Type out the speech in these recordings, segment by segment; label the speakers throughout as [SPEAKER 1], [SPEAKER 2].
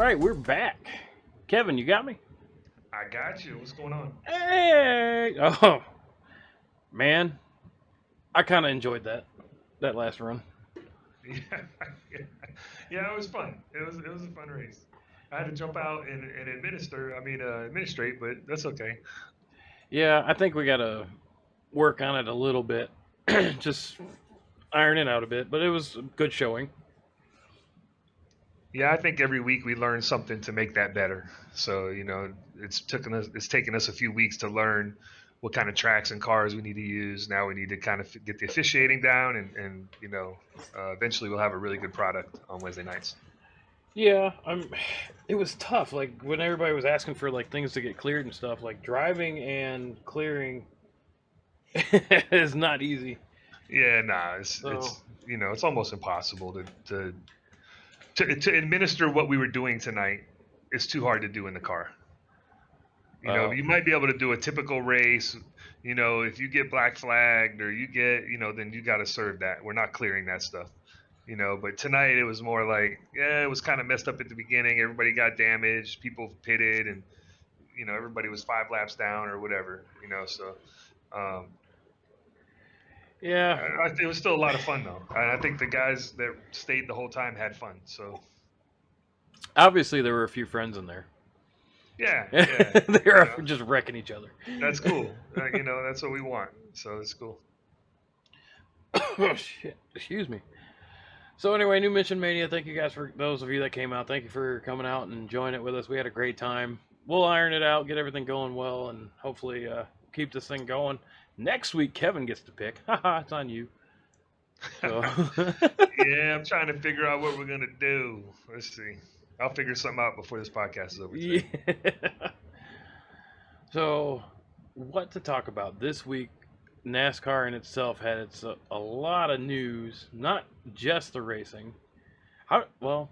[SPEAKER 1] right, we're back. Kevin, you got me?
[SPEAKER 2] I got you. What's going on?
[SPEAKER 1] Hey! Oh, man, I kind of enjoyed that last run.
[SPEAKER 2] Yeah, yeah, it was fun. It was a fun race. I had to jump out and administrate, but that's okay.
[SPEAKER 1] Yeah, I think we got to work on it a little bit, just iron it out a bit. But it was a good showing.
[SPEAKER 2] Yeah, I think every week we learn something to make that better. So it's taken us a few weeks to learn what kind of tracks and cars we need to use. Now we need to kind of get the officiating down, and eventually we'll have a really good product on Wednesday nights.
[SPEAKER 1] Yeah, I'm. It was tough. Like when everybody was asking for like things to get cleared and stuff. Like driving and clearing is not easy.
[SPEAKER 2] Yeah, nah, it's
[SPEAKER 1] So
[SPEAKER 2] it's you know it's almost impossible to administer what we were doing tonight. It's too hard to do in the car.
[SPEAKER 1] well,
[SPEAKER 2] You might be able to do a typical race. If you get black flagged or you get, then you got to serve that. We're not clearing that stuff. But tonight it was more like, yeah, it was kind of messed up at the beginning. Everybody got damaged. People pitted, and everybody was 5 laps down or whatever. Um,
[SPEAKER 1] yeah.
[SPEAKER 2] it was still a lot of fun though. And I think the guys that stayed the whole time had fun. So
[SPEAKER 1] Obviously, there were a few friends in there.
[SPEAKER 2] yeah, yeah,
[SPEAKER 1] They
[SPEAKER 2] you
[SPEAKER 1] were
[SPEAKER 2] know,
[SPEAKER 1] just wrecking each other.
[SPEAKER 2] that's cool. That's what we want. So it's cool.
[SPEAKER 1] Oh shit! Excuse me. So anyway, New Mission Mania. Thank you guys for those of you that came out. Thank you for coming out and enjoying it with us. We had a great time. We'll iron it out, get everything going well, and hopefully keep this thing going. Next week, Kevin gets to pick. Haha, it's on you. So
[SPEAKER 2] Yeah, I'm trying to figure out what we're gonna do. Let's see. I'll figure something out before this podcast is over
[SPEAKER 1] yeah.
[SPEAKER 2] today.
[SPEAKER 1] So what to talk about this week? NASCAR in itself had a lot of news, not just the racing. Well,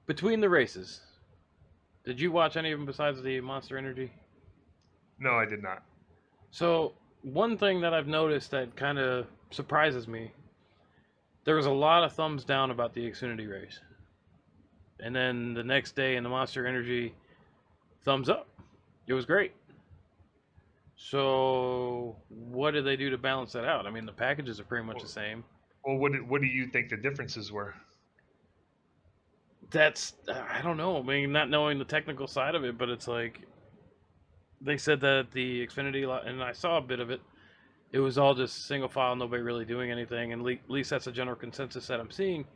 [SPEAKER 1] between the races, did you watch any of them besides the Monster Energy?
[SPEAKER 2] No, I did not.
[SPEAKER 1] So, one thing that I've noticed that kind of surprises me, there was a lot of thumbs down about the Xfinity race. And then the next day in the Monster Energy, thumbs up. It was great. So, what did they do to balance that out? I mean, the packages are pretty much the
[SPEAKER 2] Well,
[SPEAKER 1] same.
[SPEAKER 2] what do you think the differences were?
[SPEAKER 1] I don't know. I mean, not knowing the technical side of it, but it's like they said that the Xfinity, and I saw a bit of it, it was all just single file, nobody really doing anything, and at least that's a general consensus that I'm seeing.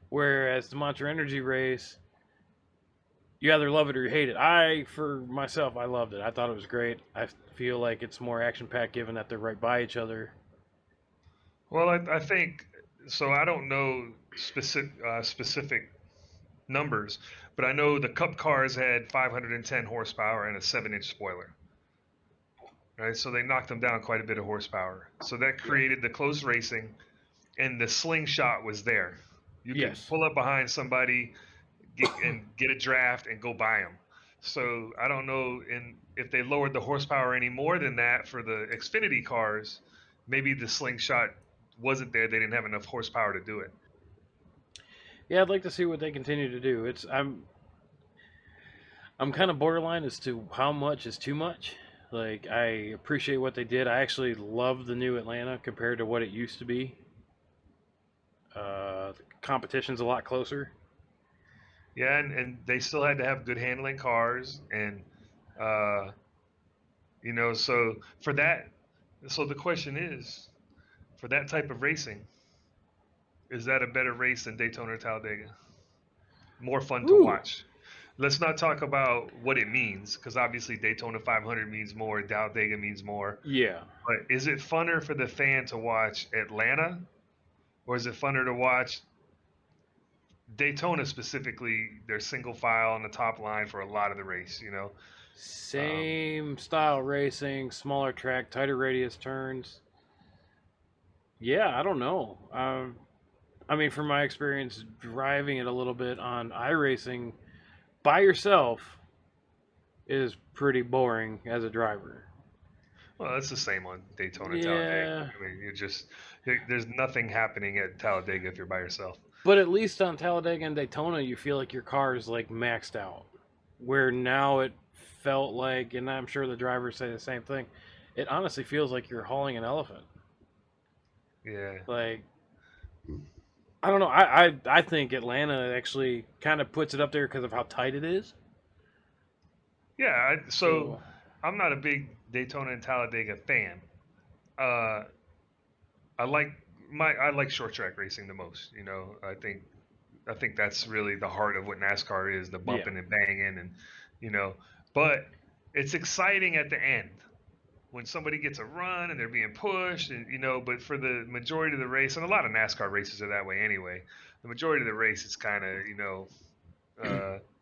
[SPEAKER 1] Whereas the Monster Energy race, you either love it or you hate it. For myself, I loved it. I thought it was great. I feel like it's more action packed given that they're right by each other.
[SPEAKER 2] Well, I think so. I don't know specific numbers, but I know the Cup cars had 510 horsepower and a 7-inch spoiler. Right, so they knocked them down quite a bit of horsepower. So that
[SPEAKER 1] Yeah.
[SPEAKER 2] created the close racing, and the slingshot was there. You could
[SPEAKER 1] Yes.
[SPEAKER 2] pull up behind somebody, get a draft and go by them. So I don't know if they lowered the horsepower any more than that for the Xfinity cars. Maybe the slingshot wasn't there; they didn't have enough horsepower to do it.
[SPEAKER 1] Yeah, I'd like to see what they continue to do. I'm kind of borderline as to how much is too much. Like I appreciate what they did. I actually love the new Atlanta compared to what it used to be. The competition's a lot closer.
[SPEAKER 2] Yeah, and they still had to have good handling cars, and uh, so for that, so the question is, for that type of racing, is that a better race than Daytona or Talladega? More fun to
[SPEAKER 1] Ooh,
[SPEAKER 2] watch. Let's not talk about what it means, because obviously Daytona 500 means more, Talladega means more.
[SPEAKER 1] yeah.
[SPEAKER 2] But is it funner for the fan to watch Atlanta, or is it funner to watch Daytona specifically? Their single file on the top line for a lot of the race. Um,
[SPEAKER 1] Same style racing, smaller track, tighter radius turns. Yeah, I don't know. I mean, from my experience driving it a little bit on iRacing by yourself is pretty boring as a driver.
[SPEAKER 2] well, that's the same on Daytona, Talladega.
[SPEAKER 1] Yeah,
[SPEAKER 2] I mean, there's nothing happening at Talladega if you're by yourself.
[SPEAKER 1] But at least on Talladega and Daytona, you feel like your car is like maxed out. Where now it felt like, and I'm sure the drivers say the same thing, it honestly feels like you're hauling an elephant.
[SPEAKER 2] Yeah.
[SPEAKER 1] Like, I don't know. I think Atlanta actually kind of puts it up there because of how tight it is.
[SPEAKER 2] Yeah. So
[SPEAKER 1] So,
[SPEAKER 2] I'm not a big Daytona and Talladega fan. Uh, I like short track racing the most. I think that's really the heart of what NASCAR is, the
[SPEAKER 1] yeah.
[SPEAKER 2] bumping and banging and you know, but it's exciting at the end when somebody gets a run and they're being pushed and but for the majority of the race, and a lot of NASCAR races are that way anyway. The majority of the race is kind of,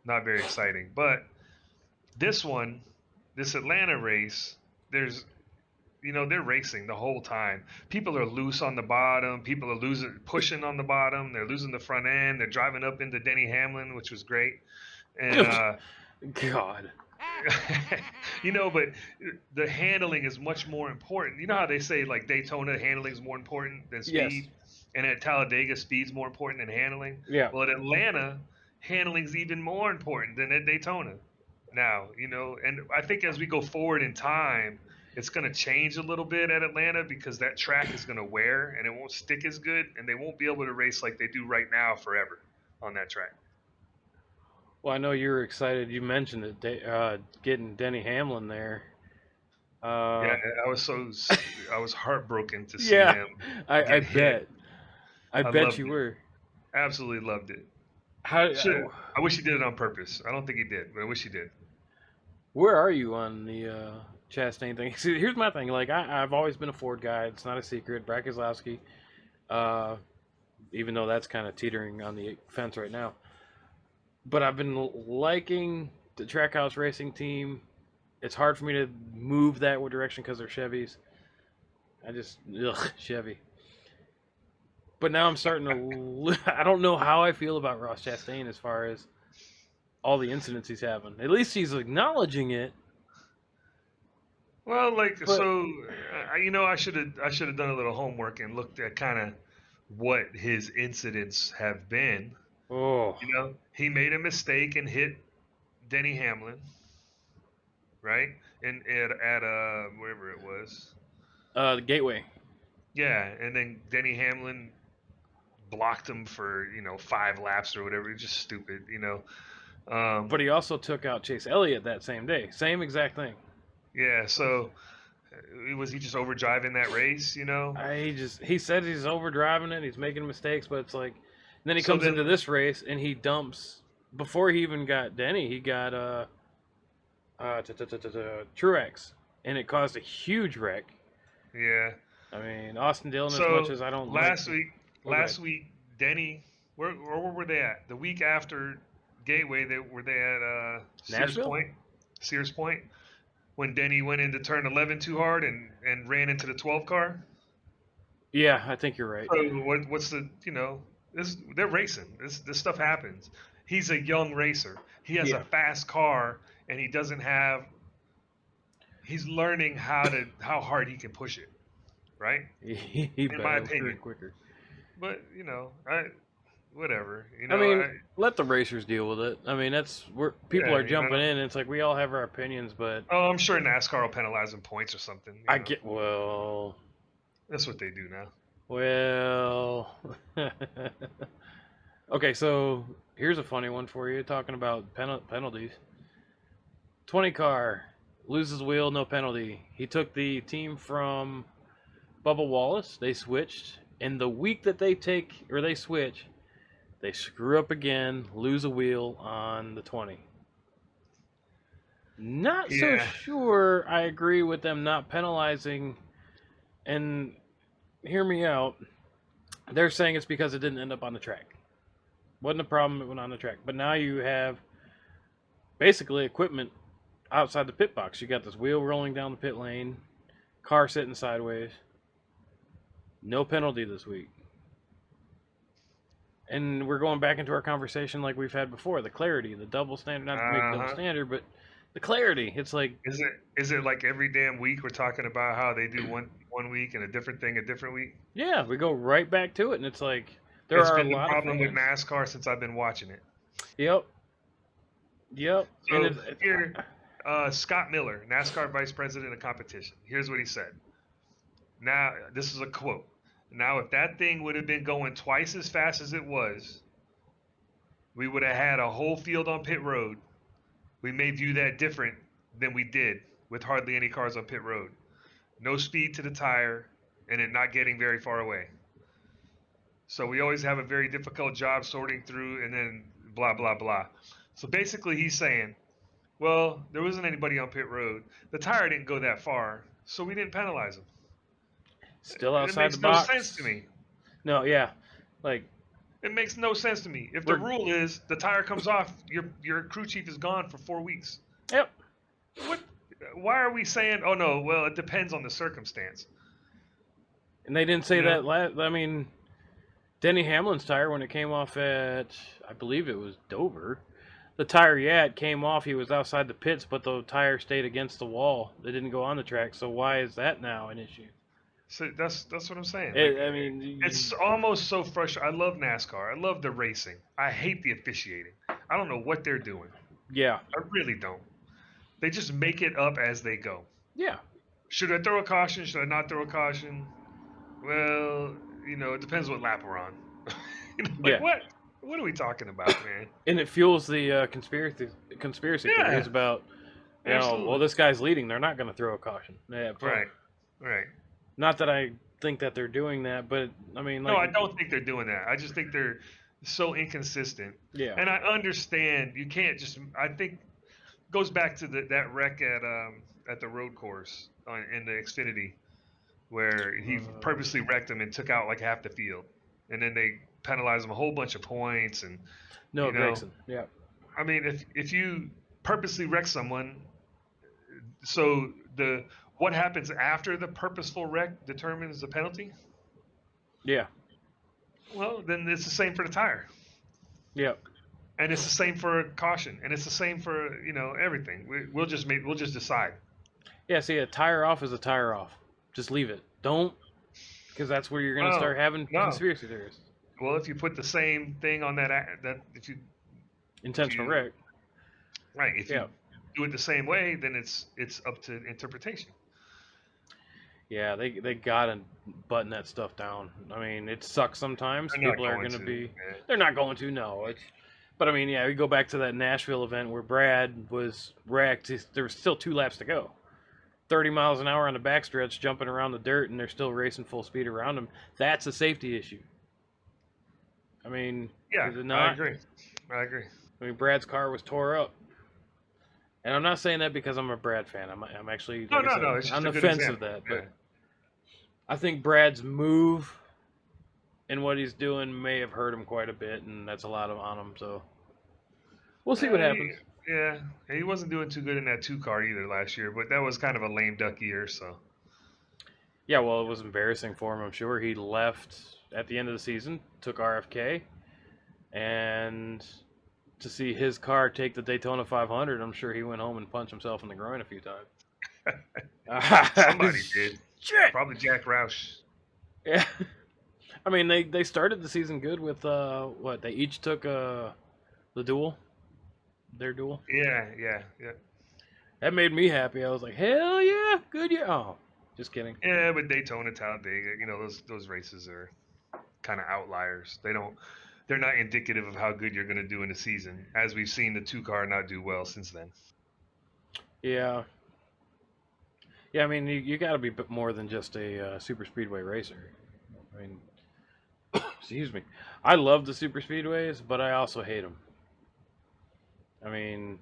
[SPEAKER 2] not very exciting. But this one, this Atlanta race, there's they're racing the whole time. People are loose on the bottom. People are pushing on the bottom. They're losing the front end. They're driving up into Denny Hamlin, which was great. And
[SPEAKER 1] God.
[SPEAKER 2] but the handling is much more important. You know how they say like Daytona handling is more important than
[SPEAKER 1] Yes.
[SPEAKER 2] speed, and at Talladega speed's more important than handling.
[SPEAKER 1] Yeah.
[SPEAKER 2] Well, at Atlanta, handling's even more important than at Daytona. Now, and I think as we go forward in time, it's going to change a little bit at Atlanta because that track is going to wear and it won't stick as good, and they won't be able to race like they do right now forever on that track.
[SPEAKER 1] Well, I know you were excited. You mentioned it, getting Denny Hamlin there.
[SPEAKER 2] Yeah, I was heartbroken to see
[SPEAKER 1] Yeah,
[SPEAKER 2] him
[SPEAKER 1] I
[SPEAKER 2] get hit.
[SPEAKER 1] bet. I
[SPEAKER 2] I
[SPEAKER 1] bet
[SPEAKER 2] loved
[SPEAKER 1] you
[SPEAKER 2] it.
[SPEAKER 1] were.
[SPEAKER 2] Absolutely loved it.
[SPEAKER 1] How?
[SPEAKER 2] I wish he did it on purpose. I don't think he did, but I wish he did.
[SPEAKER 1] Where are you on the Chastain thing? See, here's my thing. Like, I've always been a Ford guy. It's not a secret. Brad Keselowski, uh, even though that's kind of teetering on the fence right now. But I've been liking the Trackhouse Racing team. It's hard for me to move that direction because they're Chevys. Chevy. But now I'm starting to. I don't know how I feel about Ross Chastain as far as all the incidents he's having. At least he's acknowledging it.
[SPEAKER 2] Well,
[SPEAKER 1] But
[SPEAKER 2] I should have done a little homework and looked at kind of what his incidents have been.
[SPEAKER 1] oh,
[SPEAKER 2] He made a mistake and hit Denny Hamlin, right? And at wherever it was.
[SPEAKER 1] the Gateway.
[SPEAKER 2] Yeah, and then Denny Hamlin blocked him for 5 laps or whatever. Just stupid.
[SPEAKER 1] But he also took out Chase Elliott that same day. Same exact thing.
[SPEAKER 2] Yeah. So was he just overdriving that race?
[SPEAKER 1] He said he's overdriving it. He's making mistakes, but it's like, and then he
[SPEAKER 2] So
[SPEAKER 1] comes
[SPEAKER 2] then-
[SPEAKER 1] into this race and he dumps. Before he even got Denny, he got Truex, and it caused a huge wreck.
[SPEAKER 2] Yeah.
[SPEAKER 1] I mean, Austin Dillon,
[SPEAKER 2] So
[SPEAKER 1] as much as I don't
[SPEAKER 2] last
[SPEAKER 1] like,
[SPEAKER 2] last week, Denny, where were they at? The week after Gateway, were they at
[SPEAKER 1] Nashville?
[SPEAKER 2] Sears Point, when Denny went into turn 11 too hard and ran into the 12 car.
[SPEAKER 1] Yeah, I think you're right.
[SPEAKER 2] So what's the they're racing. This stuff happens. He's a young racer. He has a fast car, and he doesn't have. He's learning how hard he can push it, right?
[SPEAKER 1] He
[SPEAKER 2] In my
[SPEAKER 1] better
[SPEAKER 2] opinion.
[SPEAKER 1] quicker.
[SPEAKER 2] But whatever.
[SPEAKER 1] I mean, let the racers deal with it. I mean, that's where people are jumping in, and it's like we all have our opinions, but
[SPEAKER 2] I'm sure NASCAR will penalize them points or something.
[SPEAKER 1] Well,
[SPEAKER 2] that's what they do now.
[SPEAKER 1] Well, okay. So here's a funny one for you. Talking about penalties. 20 car loses wheel, no penalty. He took the team from Bubba Wallace. They switched, and the week that they switch, they screw up again, lose a wheel on the 20. Not so sure I agree with them not penalizing, and hear me out. They're saying it's because it didn't end up on the track. Wasn't a problem, it went on the track. But now you have basically equipment outside the pit box. You got this wheel rolling down the pit lane, car sitting sideways. No penalty this week. And we're going back into our conversation like we've had before, the clarity, the double standard, not to make double standard, but the clarity. It's like,
[SPEAKER 2] is it like every damn week we're talking about how they do one week and a different thing a different week?
[SPEAKER 1] Yeah, we go right back to it, and it's like, There
[SPEAKER 2] It's
[SPEAKER 1] are a
[SPEAKER 2] been the
[SPEAKER 1] lot of
[SPEAKER 2] problem with
[SPEAKER 1] fans.
[SPEAKER 2] NASCAR since I've been watching it.
[SPEAKER 1] Yep. Yep. And
[SPEAKER 2] So here, Scott Miller, NASCAR Vice President of Competition. Here's what he said. Now, this is a quote. Now, if that thing would have been going twice as fast as it was, we would have had a whole field on pit road. We may view that different than we did with hardly any cars on pit road. No speed to the tire, and it not getting very far away. So we always have a very difficult job sorting through, and then blah, blah, blah. So basically, he's saying, well, there wasn't anybody on pit road. The tire didn't go that far, so we didn't penalize him.
[SPEAKER 1] still
[SPEAKER 2] It
[SPEAKER 1] outside the
[SPEAKER 2] makes no sense
[SPEAKER 1] box.
[SPEAKER 2] to me.
[SPEAKER 1] No, yeah. Like,
[SPEAKER 2] It makes no sense to me. If the rule is the tire comes off, your crew chief is gone for 4 weeks.
[SPEAKER 1] yep.
[SPEAKER 2] What? Why are we saying? Oh no. Well, it depends on the circumstance.
[SPEAKER 1] And they didn't say
[SPEAKER 2] You know?
[SPEAKER 1] that. I mean, Denny Hamlin's tire, when it came off at, I believe it was Dover, the tire, it came off. He was outside the pits, but the tire stayed against the wall. They didn't go on the track. So why is that now an issue?
[SPEAKER 2] So that's what I'm saying.
[SPEAKER 1] I mean,
[SPEAKER 2] It's almost so frustrating. I love NASCAR. I love the racing. I hate the officiating. I don't know what they're doing.
[SPEAKER 1] yeah,
[SPEAKER 2] I really don't. They just make it up as they go.
[SPEAKER 1] yeah,
[SPEAKER 2] Should I throw a caution? Should I not throw a caution? Well, it depends what lap we're on.
[SPEAKER 1] yeah.
[SPEAKER 2] What? What are we talking about, man?
[SPEAKER 1] And it fuels the conspiracy
[SPEAKER 2] Yeah.
[SPEAKER 1] theories about,
[SPEAKER 2] Absolutely.
[SPEAKER 1] well, this guy's leading. They're not going to throw a caution. Yeah,
[SPEAKER 2] Right.
[SPEAKER 1] Not that I think that they're doing that, but I mean, like,
[SPEAKER 2] No, I don't think they're doing that. I just think they're so inconsistent.
[SPEAKER 1] yeah,
[SPEAKER 2] And I understand you can't just. I think goes back to that wreck at the road course in the Xfinity, where he purposely wrecked him and took out like half the field, and then they penalized him a whole bunch of points. And
[SPEAKER 1] no, Gregson, yeah,
[SPEAKER 2] I mean, if you purposely wreck someone, so what happens after the purposeful wreck determines the penalty.
[SPEAKER 1] yeah,
[SPEAKER 2] Well, then it's the same for the tire.
[SPEAKER 1] yeah.
[SPEAKER 2] And it's the same for caution, and it's the same for everything. We'll just decide.
[SPEAKER 1] Yeah, see, a tire off is a tire off. Just leave it. Don't, because that's where you're going to start having conspiracy theories.
[SPEAKER 2] Well, if you put the same thing on that if you
[SPEAKER 1] intentional wreck,
[SPEAKER 2] right? If you do it the same way, then it's up to interpretation.
[SPEAKER 1] Yeah, they gotta button that stuff down. I mean, it sucks sometimes. People are going to be. Yeah. They're not going to. No, But I mean, yeah, we go back to that Nashville event where Brad was wrecked. There was still 2 laps to go. 30 miles an hour on the backstretch, jumping around the dirt, and they're still racing full speed around him. That's a safety issue. I mean, is it not?
[SPEAKER 2] I agree.
[SPEAKER 1] I mean, Brad's car was tore up. And I'm not saying that because I'm a Brad fan. I'm actually
[SPEAKER 2] no. It's just
[SPEAKER 1] on the
[SPEAKER 2] good
[SPEAKER 1] fence
[SPEAKER 2] example.
[SPEAKER 1] of that. But I think Brad's move and what he's doing may have hurt him quite a bit, and that's a lot on him. So we'll see what happens.
[SPEAKER 2] Yeah, and he wasn't doing too good in that 2 car either last year, but that was kind of a lame duck year. So
[SPEAKER 1] yeah, well, it was embarrassing for him. I'm sure he left at the end of the season, took RFK, and to see his car take the Daytona 500, I'm sure he went home and punched himself in the groin a few times.
[SPEAKER 2] Somebody did.
[SPEAKER 1] Shit.
[SPEAKER 2] Probably Jack Roush.
[SPEAKER 1] Yeah. I mean, they started the season good with what? They each took the duel, their duel.
[SPEAKER 2] Yeah.
[SPEAKER 1] That made me happy. I was like, hell yeah, good year. Oh, just kidding.
[SPEAKER 2] Yeah, but Daytona, Talladega, those races are kind of outliers. They're not indicative of how good you're going to do in the season, as we've seen the 2 car not do well since then.
[SPEAKER 1] Yeah. Yeah, I mean, you got to be more than just a super speedway racer. I mean, excuse me. I love the super speedways, but I also hate them. I mean,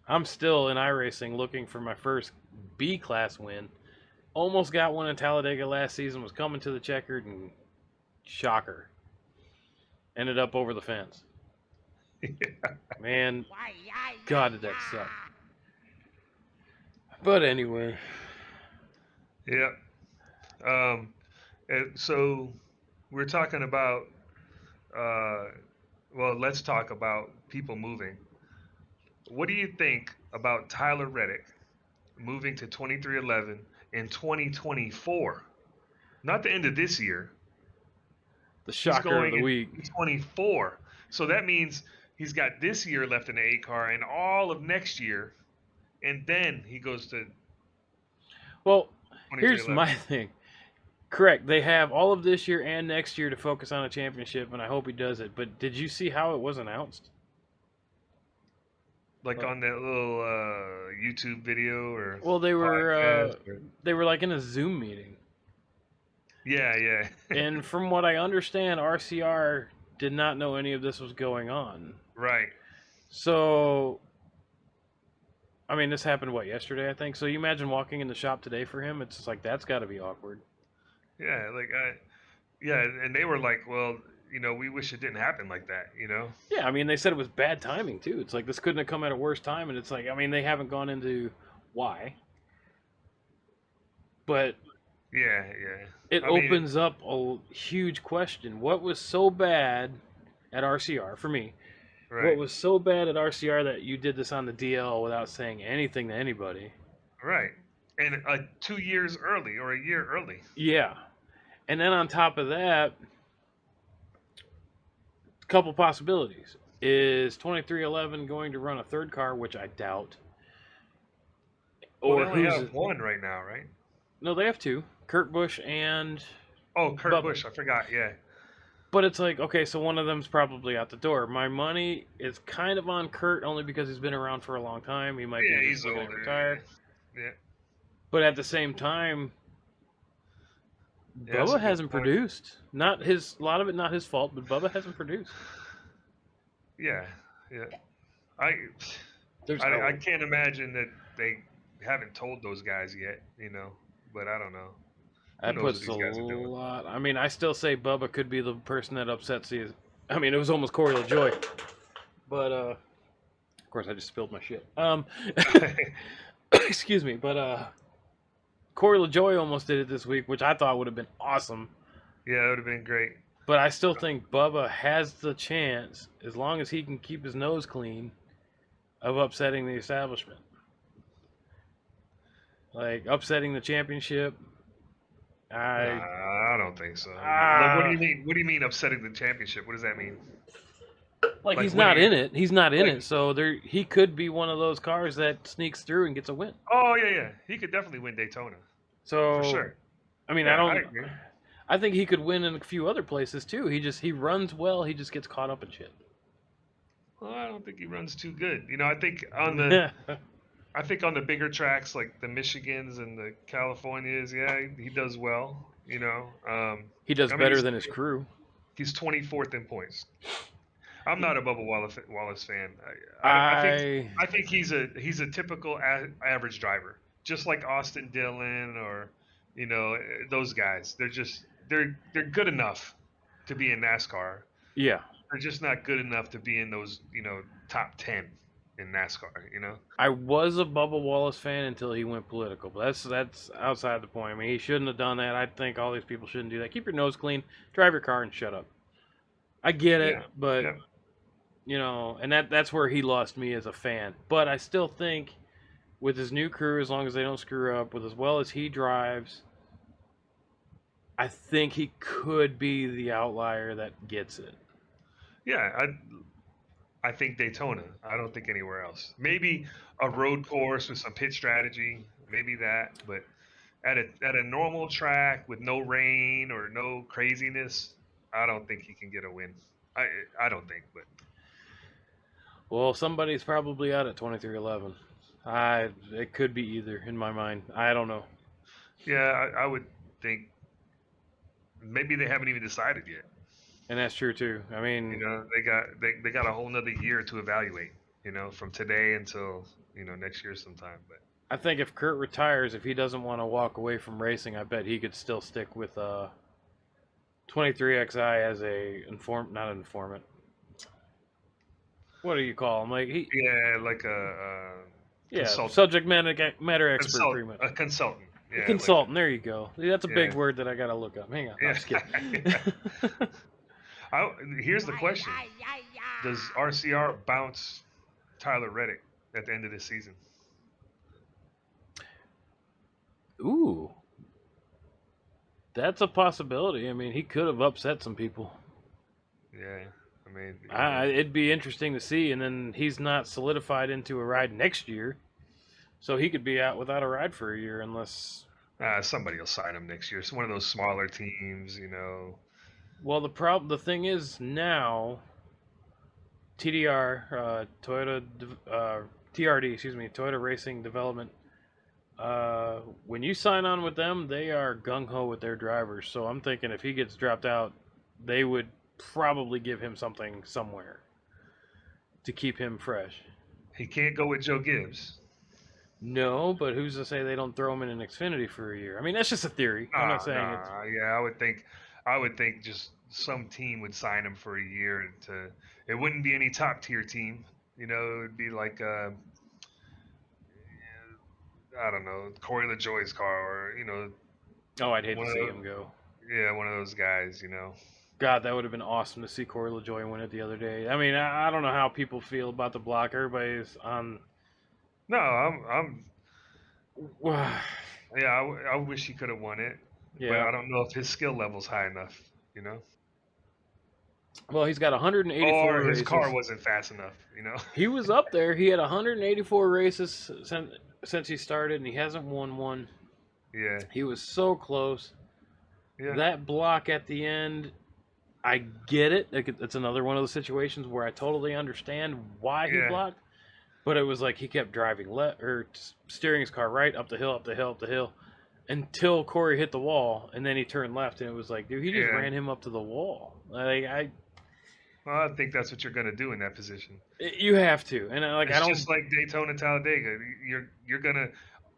[SPEAKER 1] I'm still in iRacing looking for my first B-class win. Almost got one in Talladega last season, was coming to the checkered, and shocker. Ended up over the fence.
[SPEAKER 2] Yeah.
[SPEAKER 1] Man, God, did that suck. But anyway.
[SPEAKER 2] Yeah. So we're talking about, let's talk about people moving. What do you think about Tyler Reddick moving to 2311 in 2024? Not the end of this year,
[SPEAKER 1] The
[SPEAKER 2] He's
[SPEAKER 1] shocker of
[SPEAKER 2] going
[SPEAKER 1] the
[SPEAKER 2] in
[SPEAKER 1] week.
[SPEAKER 2] 24. So that means he's got this year left in the 8 car and all of next year, and then he goes to
[SPEAKER 1] Well, here's
[SPEAKER 2] 2311.
[SPEAKER 1] my thing. Correct. They have all of this year and next year to focus on a championship, and I hope he does it. But did you see how it was announced?
[SPEAKER 2] Like on that little YouTube video or
[SPEAKER 1] Well, they
[SPEAKER 2] podcast.
[SPEAKER 1] were like in a Zoom meeting,
[SPEAKER 2] Yeah.
[SPEAKER 1] and from what I understand, RCR did not know any of this was going on.
[SPEAKER 2] Right.
[SPEAKER 1] So, I mean, this happened yesterday, I think. So you imagine walking in the shop today for him? It's just like that's got to be awkward.
[SPEAKER 2] Yeah, and they were like, well, we wish it didn't happen like that,
[SPEAKER 1] Yeah, I mean, they said it was bad timing too. It's like this couldn't have come at a worse time, and it's like, I mean, they haven't gone into why, but
[SPEAKER 2] Yeah.
[SPEAKER 1] it
[SPEAKER 2] I mean,
[SPEAKER 1] opens up a huge question. What was so bad at RCR for me? What
[SPEAKER 2] right,
[SPEAKER 1] was so bad at RCR that you did this on the DL without saying anything to anybody?
[SPEAKER 2] right, and 2 years early or a year early.
[SPEAKER 1] Yeah, and then on top of that, a couple possibilities. Is 2311 going to run a third car, which I doubt?
[SPEAKER 2] Well, they
[SPEAKER 1] Or
[SPEAKER 2] only
[SPEAKER 1] who's
[SPEAKER 2] have one right now, right?
[SPEAKER 1] No, they have two. Kurt Busch and
[SPEAKER 2] Oh, Kurt
[SPEAKER 1] Bubba.
[SPEAKER 2] Busch, I forgot. Yeah.
[SPEAKER 1] But it's like, okay, so one of them's probably out the door. My money is kind of on Kurt only because he's been around for a long time. He might
[SPEAKER 2] Yeah,
[SPEAKER 1] be
[SPEAKER 2] he's
[SPEAKER 1] just looking
[SPEAKER 2] older.
[SPEAKER 1] to retire.
[SPEAKER 2] Yeah.
[SPEAKER 1] But at the same time,
[SPEAKER 2] Yeah, that's a
[SPEAKER 1] Bubba
[SPEAKER 2] good
[SPEAKER 1] hasn't
[SPEAKER 2] point.
[SPEAKER 1] produced. Not his, a lot of it not his fault, but Bubba hasn't produced.
[SPEAKER 2] Yeah. I can't imagine that they haven't told those guys yet, but I don't know. Who
[SPEAKER 1] That
[SPEAKER 2] knows what
[SPEAKER 1] puts a
[SPEAKER 2] these guys are doing?
[SPEAKER 1] lot. I mean, I still say Bubba could be the person that upsets the. I mean, it was almost Corey LaJoy, but of course I just spilled my shit. Excuse me, but Corey LaJoy almost did it this week, which I thought would have been awesome.
[SPEAKER 2] Yeah, that would have been great.
[SPEAKER 1] But I still think Bubba has the chance, as long as he can keep his nose clean, of upsetting the establishment. Like upsetting the championship.
[SPEAKER 2] I don't think so. Like, what do you mean? What do you mean upsetting the championship? What does that mean?
[SPEAKER 1] Like he's
[SPEAKER 2] winning-
[SPEAKER 1] not in it. He's not in
[SPEAKER 2] like-
[SPEAKER 1] it. So he could be one of those cars that sneaks through and gets a win.
[SPEAKER 2] Oh yeah. He could definitely win Daytona
[SPEAKER 1] So
[SPEAKER 2] for sure.
[SPEAKER 1] I mean,
[SPEAKER 2] Yeah, I agree.
[SPEAKER 1] I think he could win in a few other places too. He runs well. He just gets caught up in shit.
[SPEAKER 2] Well, I don't think he runs too good. I think on the bigger tracks like the Michigans and the Californias, yeah, he does well.
[SPEAKER 1] He does
[SPEAKER 2] I mean,
[SPEAKER 1] better
[SPEAKER 2] he's-
[SPEAKER 1] than his crew.
[SPEAKER 2] He's 24th in points. I'm not a Bubba Wallace fan. I think he's a typical average driver, just like Austin Dillon or those guys. They're good enough to be in NASCAR.
[SPEAKER 1] Yeah.
[SPEAKER 2] They're just not good enough to be in those top 10 in NASCAR.
[SPEAKER 1] I was a Bubba Wallace fan until he went political, but that's outside the point. I mean, he shouldn't have done that. I think all these people shouldn't do that. Keep your nose clean, drive your car, and shut up. I get it,
[SPEAKER 2] Yeah,
[SPEAKER 1] but
[SPEAKER 2] yeah.
[SPEAKER 1] and that's where he lost me as a fan. But I still think with his new crew, as long as they don't screw up, with as well as he drives, I think he could be the outlier that gets it.
[SPEAKER 2] Yeah, I think Daytona. I don't think anywhere else. Maybe a road course with some pit strategy, maybe that. But at a normal track with no rain or no craziness, I don't think he can get a win. I don't think, but
[SPEAKER 1] Well, somebody's probably out at 2311. It could be either in my mind. I don't know.
[SPEAKER 2] yeah, I would think maybe they haven't even decided yet.
[SPEAKER 1] And that's true too. I mean,
[SPEAKER 2] They got a whole nother year to evaluate. From today until next year sometime. But
[SPEAKER 1] I think if Kurt retires, if he doesn't want to walk away from racing, I bet he could still stick with 23XI as not an informant. What do you call him? Like
[SPEAKER 2] like a consultant.
[SPEAKER 1] subject matter expert, pretty much.
[SPEAKER 2] A consultant. Yeah,
[SPEAKER 1] Consultant. There you go. That's a big
[SPEAKER 2] Yeah.
[SPEAKER 1] word that I gotta look up. Hang on. I'm just kidding.
[SPEAKER 2] Here's the question: does RCR bounce Tyler Reddick at the end of this season?
[SPEAKER 1] Ooh. That's a possibility. I mean, he could have upset some people.
[SPEAKER 2] Yeah, I mean, you know,
[SPEAKER 1] It'd be interesting to see. And then he's not solidified into a ride next year, so he could be out without a ride for a year unless.
[SPEAKER 2] somebody will sign him next year. It's one of those smaller teams, you know.
[SPEAKER 1] Well, the thing is now, TDR, TRD, excuse me, Toyota Racing Development. When you sign on with them, they are gung ho with their drivers. So I'm thinking if he gets dropped out, they would probably give him something somewhere to keep him fresh.
[SPEAKER 2] He can't go with Joe Gibbs.
[SPEAKER 1] No, but who's to say they don't throw him in an Xfinity for a year? I mean, that's just a theory. I'm not saying it's.
[SPEAKER 2] Yeah, I would think just some team would sign him for a year to. It wouldn't be any top tier team, you know. It would be like I don't know, Corey LaJoie's car, or you know,
[SPEAKER 1] Oh, I'd hate
[SPEAKER 2] one
[SPEAKER 1] to
[SPEAKER 2] of
[SPEAKER 1] see
[SPEAKER 2] those,
[SPEAKER 1] him go.
[SPEAKER 2] yeah, one of those guys, you know.
[SPEAKER 1] God, that would have been awesome to see Corey LaJoie win it the other day. I mean, I don't know how people feel about the block. Everybody's on.
[SPEAKER 2] No, I'm yeah, I wish he could have won it, but
[SPEAKER 1] Yeah.
[SPEAKER 2] I don't know if his skill level's high enough, you know.
[SPEAKER 1] Well, he's got 184
[SPEAKER 2] Or his
[SPEAKER 1] races.
[SPEAKER 2] car wasn't fast enough, you know.
[SPEAKER 1] He was up there. He had 184 races since he started, and he hasn't won one.
[SPEAKER 2] Yeah,
[SPEAKER 1] He was so close.
[SPEAKER 2] yeah,
[SPEAKER 1] That block at the end, I get it. It's another one of those situations where I totally understand why he
[SPEAKER 2] yeah,
[SPEAKER 1] blocked, but it was like he kept driving left or steering his car right up the hill, up the hill, up the hill, until Corey hit the wall, and then he turned left, and it was like, dude, he just
[SPEAKER 2] yeah.
[SPEAKER 1] ran him up to the wall. Like
[SPEAKER 2] Well, I think that's what you're gonna do in that position.
[SPEAKER 1] you have to, and like
[SPEAKER 2] It's
[SPEAKER 1] I don't.
[SPEAKER 2] just like Daytona Talladega. You're gonna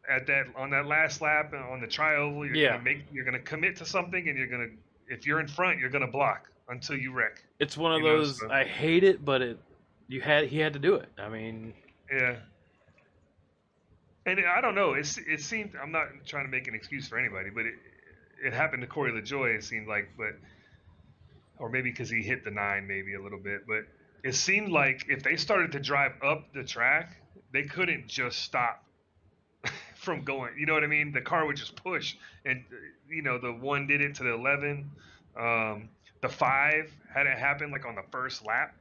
[SPEAKER 2] at that on that last lap on the tri-oval,
[SPEAKER 1] Yeah,
[SPEAKER 2] you're gonna commit to something, and you're gonna if you're in front, you're gonna block until you wreck.
[SPEAKER 1] it's one of
[SPEAKER 2] You know,
[SPEAKER 1] those.
[SPEAKER 2] so
[SPEAKER 1] I hate it, but he had to do it. I mean,
[SPEAKER 2] yeah. And I don't know. It seemed I'm not trying to make an excuse for anybody, but it happened to Corey LaJoie. It seemed like, but or maybe because he hit the 9 maybe a little bit, but it seemed like if they started to drive up the track, they couldn't just stop from going. You know what I mean? The car would just push, and you know the 1 did it to the 11. The 5 had it happen like on the first lap,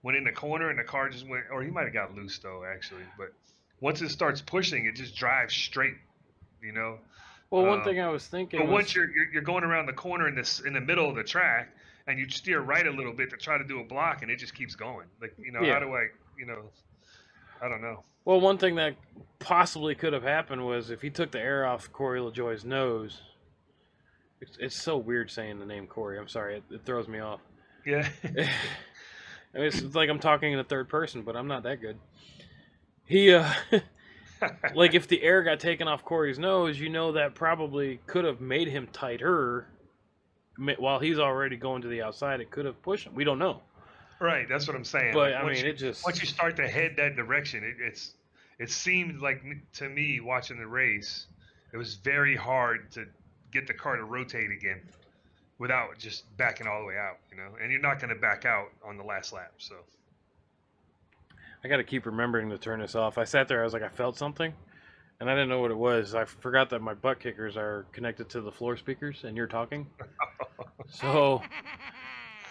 [SPEAKER 2] went in the corner, and the car just went. Or he might have got loose though, actually. But once it starts pushing, it just drives straight. You know.
[SPEAKER 1] well, one
[SPEAKER 2] Um,
[SPEAKER 1] thing I was thinking
[SPEAKER 2] but once
[SPEAKER 1] was,
[SPEAKER 2] you're going around the corner in the middle of the track, and you steer right a little bit to try to do a block, and it just keeps going. Like how
[SPEAKER 1] yeah.
[SPEAKER 2] do I I don't know.
[SPEAKER 1] Well, one thing that possibly could have happened was if he took the air off Corey LaJoie's nose. It's so weird saying the name Corey. I'm sorry, it throws me off.
[SPEAKER 2] Yeah.
[SPEAKER 1] I mean, it's like I'm talking in the third person, but I'm not that good. He, like if the air got taken off Corey's nose, that probably could have made him tighter. While he's already going to the outside, it could have pushed him. We don't know.
[SPEAKER 2] Right, that's what I'm saying.
[SPEAKER 1] But
[SPEAKER 2] Like,
[SPEAKER 1] I mean, it just
[SPEAKER 2] once you start to head that direction, it seemed like to me watching the race, it was very hard to get the car to rotate again without just backing all the way out, you know. And you're not going to back out on the last lap, so.
[SPEAKER 1] I got to keep remembering to turn this off. I sat there, I was like, I felt something, and I didn't know what it was. I forgot that my butt kickers are connected to the floor speakers, and you're talking. So,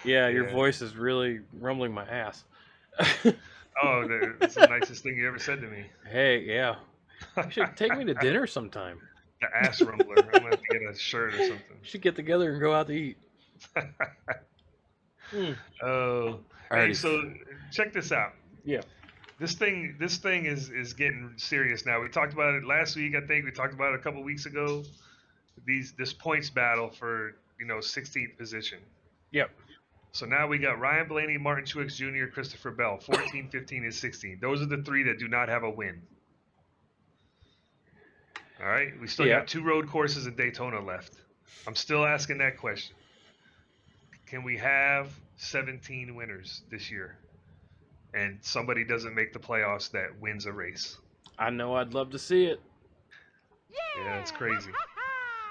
[SPEAKER 1] yeah, your
[SPEAKER 2] Yeah.
[SPEAKER 1] voice is really rumbling my ass.
[SPEAKER 2] Oh, that's the nicest thing you ever said to me.
[SPEAKER 1] Hey, yeah. You should take me to dinner sometime.
[SPEAKER 2] The ass rumbler. I'm gonna have to get a shirt or something.
[SPEAKER 1] We should get together and go out to eat.
[SPEAKER 2] Oh, hey,
[SPEAKER 1] Alrighty.
[SPEAKER 2] so check this out.
[SPEAKER 1] Yeah.
[SPEAKER 2] This thing is getting serious now. We talked about it last week. I think we talked about it a couple weeks ago. This points battle for 16th position.
[SPEAKER 1] Yep.
[SPEAKER 2] So now we got Ryan Blaney, Martin Truex Jr., Christopher Bell, 14, 15, and 16. Those are the 3 that do not have a win. All right, we still got 2 road courses in Daytona left. I'm still asking that question. Can we have 17 winners this year? And somebody doesn't make the playoffs that wins a race.
[SPEAKER 1] I know I'd love to see it.
[SPEAKER 2] Yeah, it's crazy.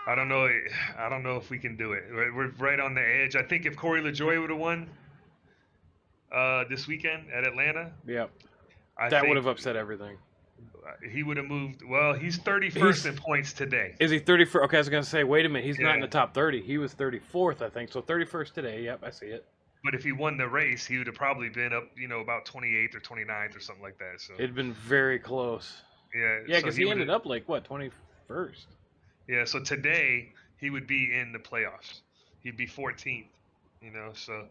[SPEAKER 2] I don't know if we can do it. We're right on the edge. I think if Corey LaJoie would have won this weekend at Atlanta,
[SPEAKER 1] Yep.
[SPEAKER 2] I
[SPEAKER 1] That
[SPEAKER 2] think
[SPEAKER 1] would have upset everything.
[SPEAKER 2] he would have moved. Well, he's 31st
[SPEAKER 1] He's
[SPEAKER 2] in points today.
[SPEAKER 1] is he 31st? Okay, I was gonna say, wait a minute, he's not in the
[SPEAKER 2] Yeah,
[SPEAKER 1] top 30. He was 34th, I think. So 31st today. Yep, I see it.
[SPEAKER 2] but if he won the race, he would have probably been up, about 28th or 29th or something like that. So
[SPEAKER 1] It'd been very close.
[SPEAKER 2] yeah,
[SPEAKER 1] Yeah,
[SPEAKER 2] so
[SPEAKER 1] because
[SPEAKER 2] he
[SPEAKER 1] he
[SPEAKER 2] would
[SPEAKER 1] ended
[SPEAKER 2] have.
[SPEAKER 1] up like what 21st.
[SPEAKER 2] Yeah, so today he would be in the playoffs. He'd be 14th. So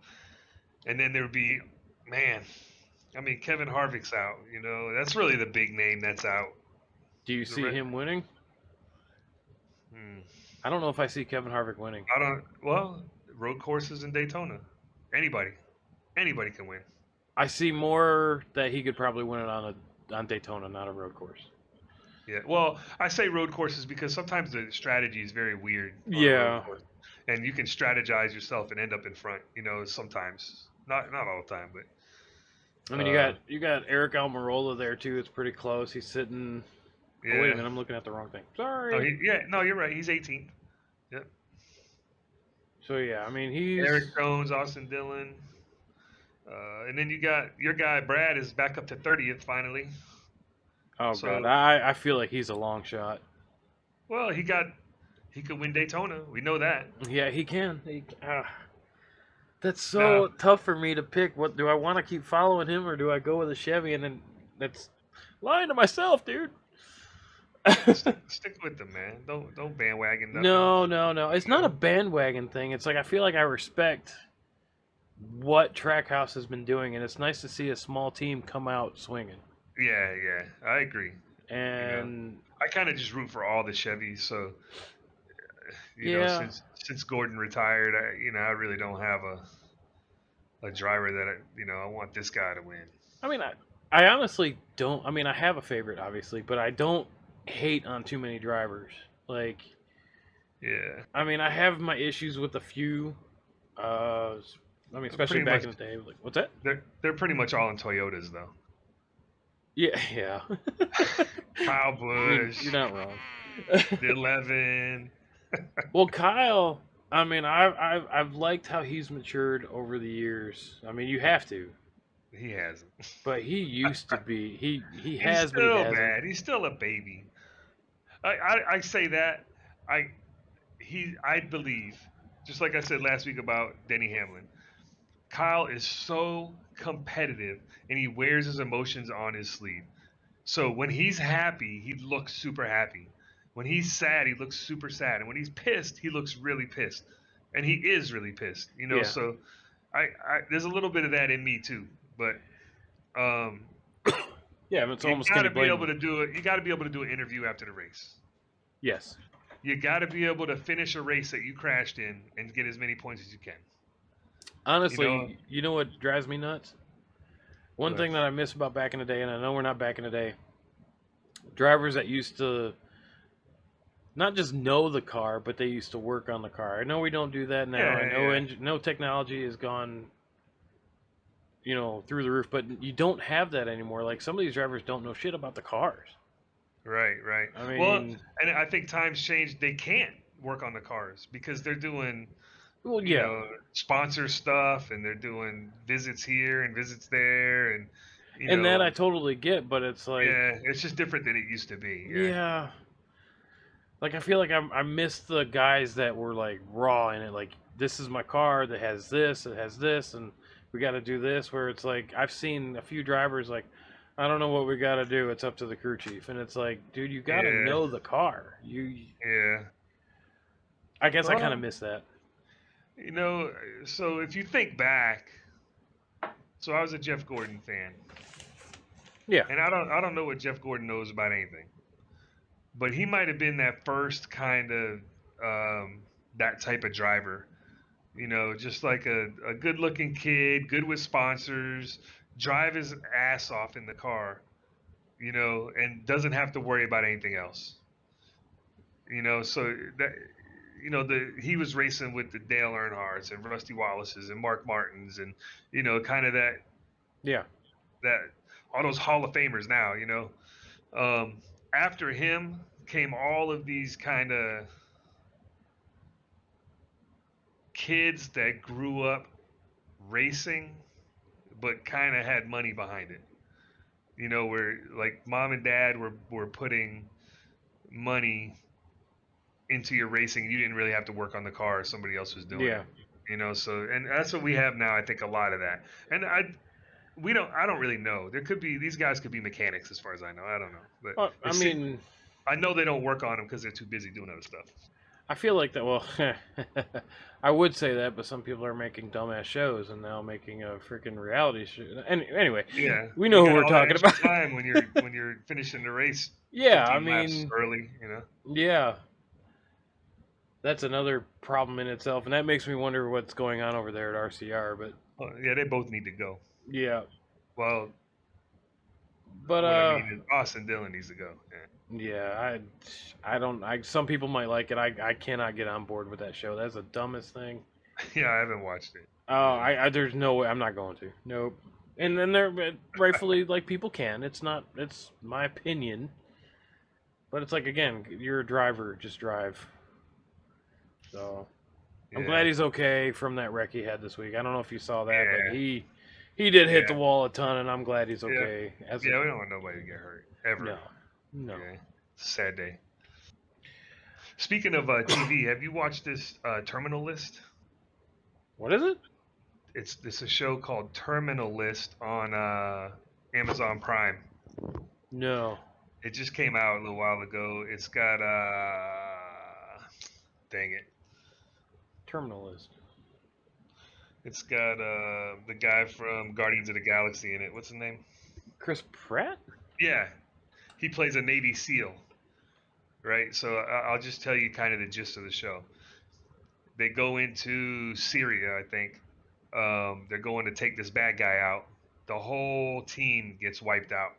[SPEAKER 2] and then there would be, man. I mean, Kevin Harvick's out. That's really the big name that's out.
[SPEAKER 1] Do you
[SPEAKER 2] The
[SPEAKER 1] see
[SPEAKER 2] re-
[SPEAKER 1] him winning?
[SPEAKER 2] hmm.
[SPEAKER 1] I don't know if I see Kevin Harvick winning.
[SPEAKER 2] I don't. Well, road courses in Daytona, anybody can win.
[SPEAKER 1] I see more that he could probably win it on Daytona, not a road course.
[SPEAKER 2] Yeah. Well, I say road courses because sometimes the strategy is very weird on a road
[SPEAKER 1] Yeah.
[SPEAKER 2] course, and you can strategize yourself and end up in front. Sometimes, not all the time,
[SPEAKER 1] I
[SPEAKER 2] but
[SPEAKER 1] mean, you got Eric Almirola there too. It's pretty close. He's sitting. Oh wait a
[SPEAKER 2] yeah.
[SPEAKER 1] minute, I'm looking at the wrong thing.
[SPEAKER 2] No,
[SPEAKER 1] Sorry.
[SPEAKER 2] no, you're right. He's 18th. Yep.
[SPEAKER 1] So yeah, I mean he's.
[SPEAKER 2] Eric Jones, Austin Dillon, and then you got your guy Brad is back up to 30th finally.
[SPEAKER 1] Oh god,
[SPEAKER 2] So,
[SPEAKER 1] I feel like he's a long shot.
[SPEAKER 2] well, he could win Daytona. We know that.
[SPEAKER 1] Yeah, he can. That's
[SPEAKER 2] Now,
[SPEAKER 1] so tough for me to pick. What do I want to keep following him, or do I go with a Chevy? And then that's lying to myself, dude.
[SPEAKER 2] stick with them, man. Don't bandwagon nothing.
[SPEAKER 1] No. It's not a bandwagon thing. It's like I feel like I respect what Trackhouse has been doing, and it's nice to see a small team come out swinging.
[SPEAKER 2] Yeah, I agree.
[SPEAKER 1] And
[SPEAKER 2] I kind of just root for all the Chevys. So,
[SPEAKER 1] yeah,
[SPEAKER 2] since Gordon retired, I really don't have a driver that I want this guy to win.
[SPEAKER 1] I mean, I honestly don't. I mean, I have a favorite, obviously, but I don't hate on too many drivers. Like,
[SPEAKER 2] Yeah,
[SPEAKER 1] I mean, I have my issues with a few. I mean, especially
[SPEAKER 2] pretty
[SPEAKER 1] back
[SPEAKER 2] much.
[SPEAKER 1] in the day. Like, what's that?
[SPEAKER 2] They're pretty much all in Toyotas though.
[SPEAKER 1] Yeah.
[SPEAKER 2] Kyle Busch,
[SPEAKER 1] You're not wrong.
[SPEAKER 2] the 11.
[SPEAKER 1] Well, Kyle, I mean, I've liked how he's matured over the years. I mean, you have to,
[SPEAKER 2] He hasn't.
[SPEAKER 1] but he used to be. He
[SPEAKER 2] He's
[SPEAKER 1] has, but he
[SPEAKER 2] still
[SPEAKER 1] hasn't.
[SPEAKER 2] bad. He's still a baby. I say that. I believe, just like I said last week about Denny Hamlin, Kyle is so competitive and he wears his emotions on his sleeve. So when he's happy, he looks super happy. When he's sad, he looks super sad. And when he's pissed, he looks really pissed. And he is really pissed,
[SPEAKER 1] Yeah.
[SPEAKER 2] So there's a little bit of that in me too. But
[SPEAKER 1] Yeah, I mean, it's
[SPEAKER 2] you
[SPEAKER 1] almost
[SPEAKER 2] got
[SPEAKER 1] can
[SPEAKER 2] to
[SPEAKER 1] you
[SPEAKER 2] be
[SPEAKER 1] blame
[SPEAKER 2] able
[SPEAKER 1] him?
[SPEAKER 2] to do it. You got to be able to do an interview after the race.
[SPEAKER 1] Yes.
[SPEAKER 2] You got to be able to finish a race that you crashed in and get as many points as you can.
[SPEAKER 1] Honestly, you know what drives me nuts? One
[SPEAKER 2] What?
[SPEAKER 1] thing that I miss about back in the day, and I know we're not back in the day, drivers that used to not just know the car, but they used to work on the car. I know we don't do that now.
[SPEAKER 2] Yeah,
[SPEAKER 1] I know
[SPEAKER 2] yeah.
[SPEAKER 1] no technology has gone, through the roof, but you don't have that anymore. Like some of these drivers don't know shit about the cars.
[SPEAKER 2] Right.
[SPEAKER 1] I
[SPEAKER 2] Well,
[SPEAKER 1] mean,
[SPEAKER 2] and I think times changed. They can't work on the cars because they're doing,
[SPEAKER 1] well, yeah,
[SPEAKER 2] sponsor stuff and they're doing visits here and visits there and,
[SPEAKER 1] and that I totally get, but it's like,
[SPEAKER 2] yeah, it's just different than it used to be. Yeah.
[SPEAKER 1] yeah, like I feel like I miss the guys that were like raw in it. Like this is my car that has this, it has this, and we got to do this. Where it's like I've seen a few drivers like, I don't know what we got to do. It's up to the crew chief, and it's like, dude, you got to
[SPEAKER 2] Yeah.
[SPEAKER 1] know the car.
[SPEAKER 2] Yeah.
[SPEAKER 1] I guess I kind
[SPEAKER 2] Well,
[SPEAKER 1] of miss that.
[SPEAKER 2] So if you think back, so I was a Jeff Gordon fan,
[SPEAKER 1] Yeah,
[SPEAKER 2] and I don't know what Jeff Gordon knows about anything, but he might have been that first kind of that type of driver. Just like a good looking kid, good with sponsors, drive his ass off in the car, and doesn't have to worry about anything else. So that he was racing with the Dale Earnhardts and Rusty Wallaces and Mark Martins and kind of
[SPEAKER 1] yeah,
[SPEAKER 2] that all those Hall of Famers now. After him came all of these kind of kids that grew up racing, but kind of had money behind it. You know, where like mom and dad were putting money into your racing. You didn't really have to work on the car; somebody else was doing
[SPEAKER 1] Yeah.
[SPEAKER 2] it. You know, so and that's what we have now. I think a lot of that, and we don't. I don't really know. There could be these guys could be mechanics, as far as I know. I don't know, but
[SPEAKER 1] I
[SPEAKER 2] it seems
[SPEAKER 1] mean,
[SPEAKER 2] I know they don't work on them because they're too busy doing other stuff.
[SPEAKER 1] I feel like that. Well, I would say that, but some people are making dumbass shows and now making a freaking reality show. And anyway,
[SPEAKER 2] Yeah,
[SPEAKER 1] we
[SPEAKER 2] you
[SPEAKER 1] know who
[SPEAKER 2] got
[SPEAKER 1] we're
[SPEAKER 2] all that
[SPEAKER 1] talking
[SPEAKER 2] extra
[SPEAKER 1] about.
[SPEAKER 2] time when you're finishing the race
[SPEAKER 1] Yeah, I
[SPEAKER 2] 15 laps
[SPEAKER 1] mean,
[SPEAKER 2] early. You know.
[SPEAKER 1] yeah, that's another problem in itself, and that makes me wonder what's going on over there at RCR. But
[SPEAKER 2] Oh, yeah, they both need to go.
[SPEAKER 1] yeah,
[SPEAKER 2] Well,
[SPEAKER 1] but
[SPEAKER 2] what I mean is Austin Dillon needs to go.
[SPEAKER 1] yeah, I don't. Some people might like it. I cannot get on board with that show. That's the dumbest thing.
[SPEAKER 2] Yeah, yeah, I haven't watched it.
[SPEAKER 1] Oh, there's no way I'm not going to. Nope. And then they're rightfully like people can. It's not. It's my opinion. But it's like again, you're a driver. Just drive. So I'm glad
[SPEAKER 2] Yeah,
[SPEAKER 1] he's okay from that wreck he had this week. I don't know if you saw that, but
[SPEAKER 2] yeah,
[SPEAKER 1] he did hit the
[SPEAKER 2] yeah,
[SPEAKER 1] wall a ton, and I'm glad he's
[SPEAKER 2] yeah,
[SPEAKER 1] okay. As a
[SPEAKER 2] yeah. We don't want nobody to get hurt ever.
[SPEAKER 1] no, no.
[SPEAKER 2] Yeah, it's a sad day. Speaking of TV, have you watched this Terminal List?
[SPEAKER 1] What is it?
[SPEAKER 2] It's a show called Terminal List on Amazon Prime.
[SPEAKER 1] No.
[SPEAKER 2] It just came out a little while ago. It's got dang it,
[SPEAKER 1] Terminal list.
[SPEAKER 2] it's got the guy from Guardians of the Galaxy in it. What's his name?
[SPEAKER 1] Chris Pratt?
[SPEAKER 2] Yeah, he plays a Navy SEAL, right? So I'll just tell you kind of the gist of the show. They go into Syria, I think. They're going to take this bad guy out. The whole team gets wiped out,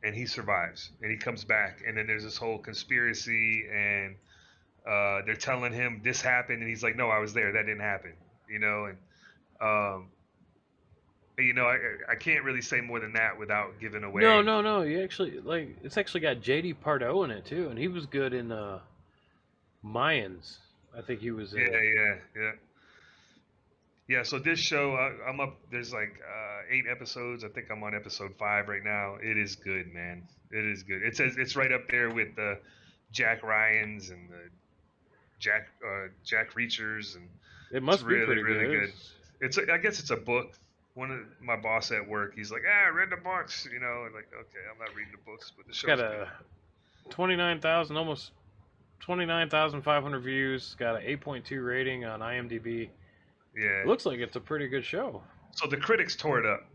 [SPEAKER 2] and he survives, and he comes back. And then there's this whole conspiracy, and they're telling him this happened, and he's like, "No, I was there. That didn't happen." You know, and um, I can't really say more than that without giving
[SPEAKER 1] No,
[SPEAKER 2] away.
[SPEAKER 1] no, no. You actually it's actually got JD Pardo in it too, and he was good in Mayans. I think he was in
[SPEAKER 2] Yeah,
[SPEAKER 1] it.
[SPEAKER 2] yeah, yeah. Yeah, so this show, I'm up. There's like 8 episodes. I think I'm on episode 5 right now. It is good, man. It is good. It's right up there with the Jack Ryans and the Jack Reachers, and
[SPEAKER 1] It
[SPEAKER 2] it's
[SPEAKER 1] must be
[SPEAKER 2] really
[SPEAKER 1] pretty
[SPEAKER 2] really
[SPEAKER 1] good.
[SPEAKER 2] good. I guess it's a book. One of my boss at work, he's like, "Ah, I read the books," you know. And like, okay, I'm not reading the books, but the
[SPEAKER 1] It's got
[SPEAKER 2] show's good.
[SPEAKER 1] a 29,000, almost 29,500 views. It's got an 8.2 rating on IMDb.
[SPEAKER 2] Yeah.
[SPEAKER 1] Looks like it's a pretty good show.
[SPEAKER 2] So the critics tore it up,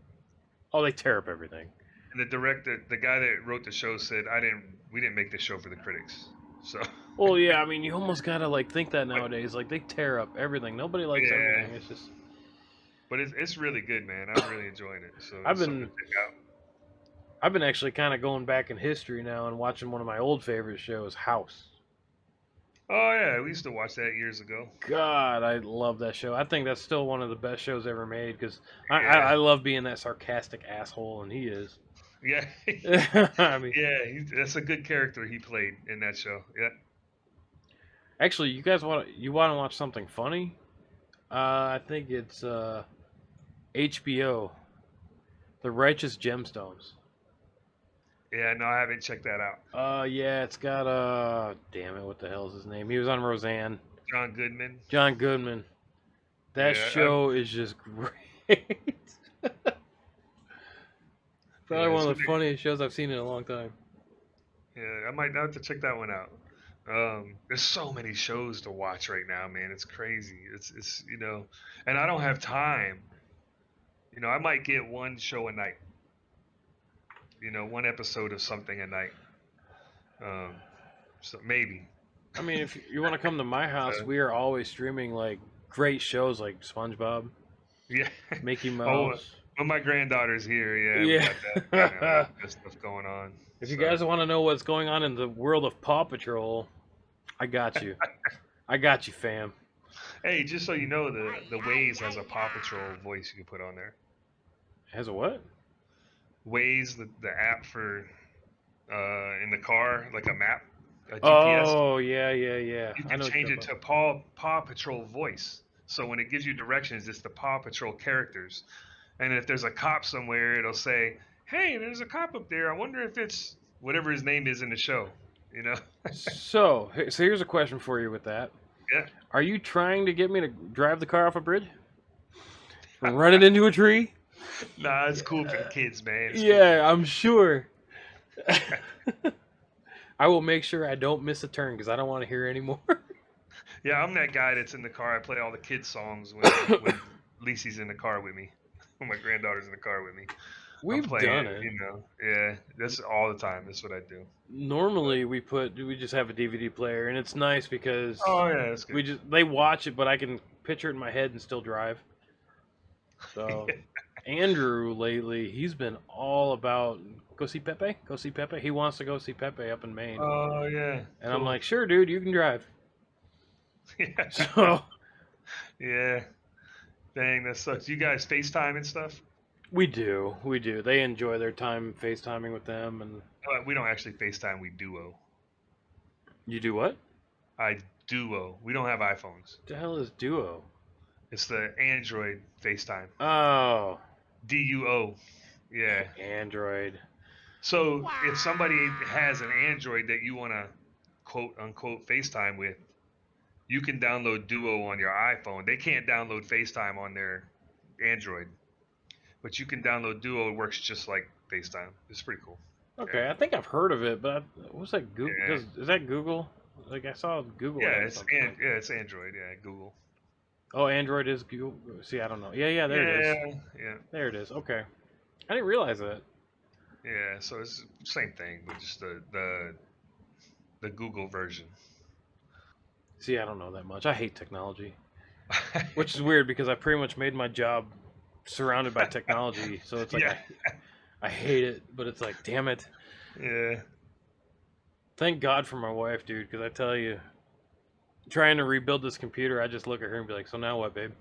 [SPEAKER 1] Oh, they tear up everything.
[SPEAKER 2] and the director, the guy that wrote the show, said, We didn't make this show for the critics." So.
[SPEAKER 1] Well, yeah, I mean, you almost gotta like think that nowadays. Like they tear up everything. Nobody likes
[SPEAKER 2] Yeah,
[SPEAKER 1] everything. It's just
[SPEAKER 2] but it's really good, man. I'm really enjoying it. So
[SPEAKER 1] I've
[SPEAKER 2] it's something to
[SPEAKER 1] been
[SPEAKER 2] check out.
[SPEAKER 1] I've been actually kind of going back in history now and watching one of my old favorite shows, House.
[SPEAKER 2] Oh yeah, we used to watch that years ago.
[SPEAKER 1] God, I love that show. I think that's still one of the best shows ever made because
[SPEAKER 2] Yeah,
[SPEAKER 1] I love being that sarcastic asshole, and he is.
[SPEAKER 2] yeah,
[SPEAKER 1] I mean,
[SPEAKER 2] yeah. That's a good character he played in that show. Yeah,
[SPEAKER 1] actually, you want to watch something funny? I think it's HBO, The Righteous Gemstones.
[SPEAKER 2] yeah. No, I haven't checked that out.
[SPEAKER 1] Yeah, it's got damn it, what the hell is his name? He was on Roseanne.
[SPEAKER 2] John Goodman.
[SPEAKER 1] John Goodman. That
[SPEAKER 2] Yeah,
[SPEAKER 1] show is just great. Probably
[SPEAKER 2] yeah.
[SPEAKER 1] one of the funniest shows I've seen in a long time.
[SPEAKER 2] Yeah, I might have to check that one out. There's so many shows to watch right now, man. It's crazy. It's and I don't have time. I might get one show a night. One episode of something a night. Um, so maybe.
[SPEAKER 1] I mean, if you want to come to my house,
[SPEAKER 2] Uh,
[SPEAKER 1] we are always streaming like great shows like SpongeBob,
[SPEAKER 2] yeah.
[SPEAKER 1] Mickey
[SPEAKER 2] Oh,
[SPEAKER 1] Mouse.
[SPEAKER 2] when my granddaughter's here, yeah, we
[SPEAKER 1] Yeah.
[SPEAKER 2] got that. We got that stuff going on.
[SPEAKER 1] If you
[SPEAKER 2] So,
[SPEAKER 1] guys want to know what's going on in the world of Paw Patrol, I got you. I got you, fam.
[SPEAKER 2] hey, just so you know, the Waze has a Paw Patrol voice you can put on there.
[SPEAKER 1] Has a what?
[SPEAKER 2] Waze, the app for in the car, like a map, a GPS.
[SPEAKER 1] Oh, yeah, yeah, yeah.
[SPEAKER 2] You
[SPEAKER 1] I
[SPEAKER 2] can
[SPEAKER 1] know what you're
[SPEAKER 2] change
[SPEAKER 1] talking
[SPEAKER 2] it to
[SPEAKER 1] about.
[SPEAKER 2] Paw Patrol voice. So when it gives you directions, it's the Paw Patrol characters. And if there's a cop somewhere, it'll say, hey, there's a cop up there. I wonder if it's whatever his name is in the show. You know?
[SPEAKER 1] So here's a question for you with that.
[SPEAKER 2] Yeah.
[SPEAKER 1] Are you trying to get me to drive the car off a bridge? Run it into a tree?
[SPEAKER 2] Nah, it's cool for the kids, man. It's
[SPEAKER 1] Yeah, I'm sure. I will make sure I don't miss a turn because I don't want to hear anymore.
[SPEAKER 2] Yeah, I'm that guy that's in the car. I play all the kids' songs when Lisi's in the car with me. When my granddaughter's in the car with me. I'm
[SPEAKER 1] We've
[SPEAKER 2] playing
[SPEAKER 1] done
[SPEAKER 2] it,
[SPEAKER 1] it.
[SPEAKER 2] Yeah, that's all the time. That's what I do.
[SPEAKER 1] Normally we just have a DVD player and it's nice because
[SPEAKER 2] Oh yeah, that's good.
[SPEAKER 1] they watch it but I can picture it in my head and still drive. So Andrew lately he's been all about go see Pepe. He wants to go see Pepe up in Maine.
[SPEAKER 2] Oh yeah.
[SPEAKER 1] And
[SPEAKER 2] cool.
[SPEAKER 1] I'm like, sure, dude, you can drive.
[SPEAKER 2] Yeah.
[SPEAKER 1] So
[SPEAKER 2] Yeah. Dang, that sucks. You guys FaceTime and stuff?
[SPEAKER 1] we do. They enjoy their time FaceTiming with them, and
[SPEAKER 2] We don't actually FaceTime. We Duo.
[SPEAKER 1] you do what?
[SPEAKER 2] I Duo. We don't have iPhones.
[SPEAKER 1] The hell is Duo?
[SPEAKER 2] It's the Android FaceTime.
[SPEAKER 1] Oh,
[SPEAKER 2] DUO. Yeah.
[SPEAKER 1] Android.
[SPEAKER 2] So if somebody has an Android that you want to quote unquote FaceTime with, you can download Duo on your iPhone. They can't download FaceTime on their Android, but you can download Duo. It works just like FaceTime. It's pretty cool.
[SPEAKER 1] Okay,
[SPEAKER 2] Yeah.
[SPEAKER 1] I think I've heard of it, but what's that? Google?
[SPEAKER 2] Yeah.
[SPEAKER 1] Is that Google? Like I saw Google.
[SPEAKER 2] Yeah,
[SPEAKER 1] ad or
[SPEAKER 2] it's
[SPEAKER 1] something.
[SPEAKER 2] it's Android. Yeah, Google.
[SPEAKER 1] Oh, Android is Google. See, I don't know. Yeah, there it is.
[SPEAKER 2] Yeah.
[SPEAKER 1] There it is. Okay, I didn't realize that.
[SPEAKER 2] Yeah, so it's the same thing, but just the Google version.
[SPEAKER 1] See, I don't know that much. I hate technology, which is weird because I pretty much made my job surrounded by technology. So it's like
[SPEAKER 2] Yeah.
[SPEAKER 1] I hate it, but it's like, damn it.
[SPEAKER 2] Yeah.
[SPEAKER 1] Thank God for my wife, dude, because I tell you, trying to rebuild this computer, I just look at her and be like, so now what, babe?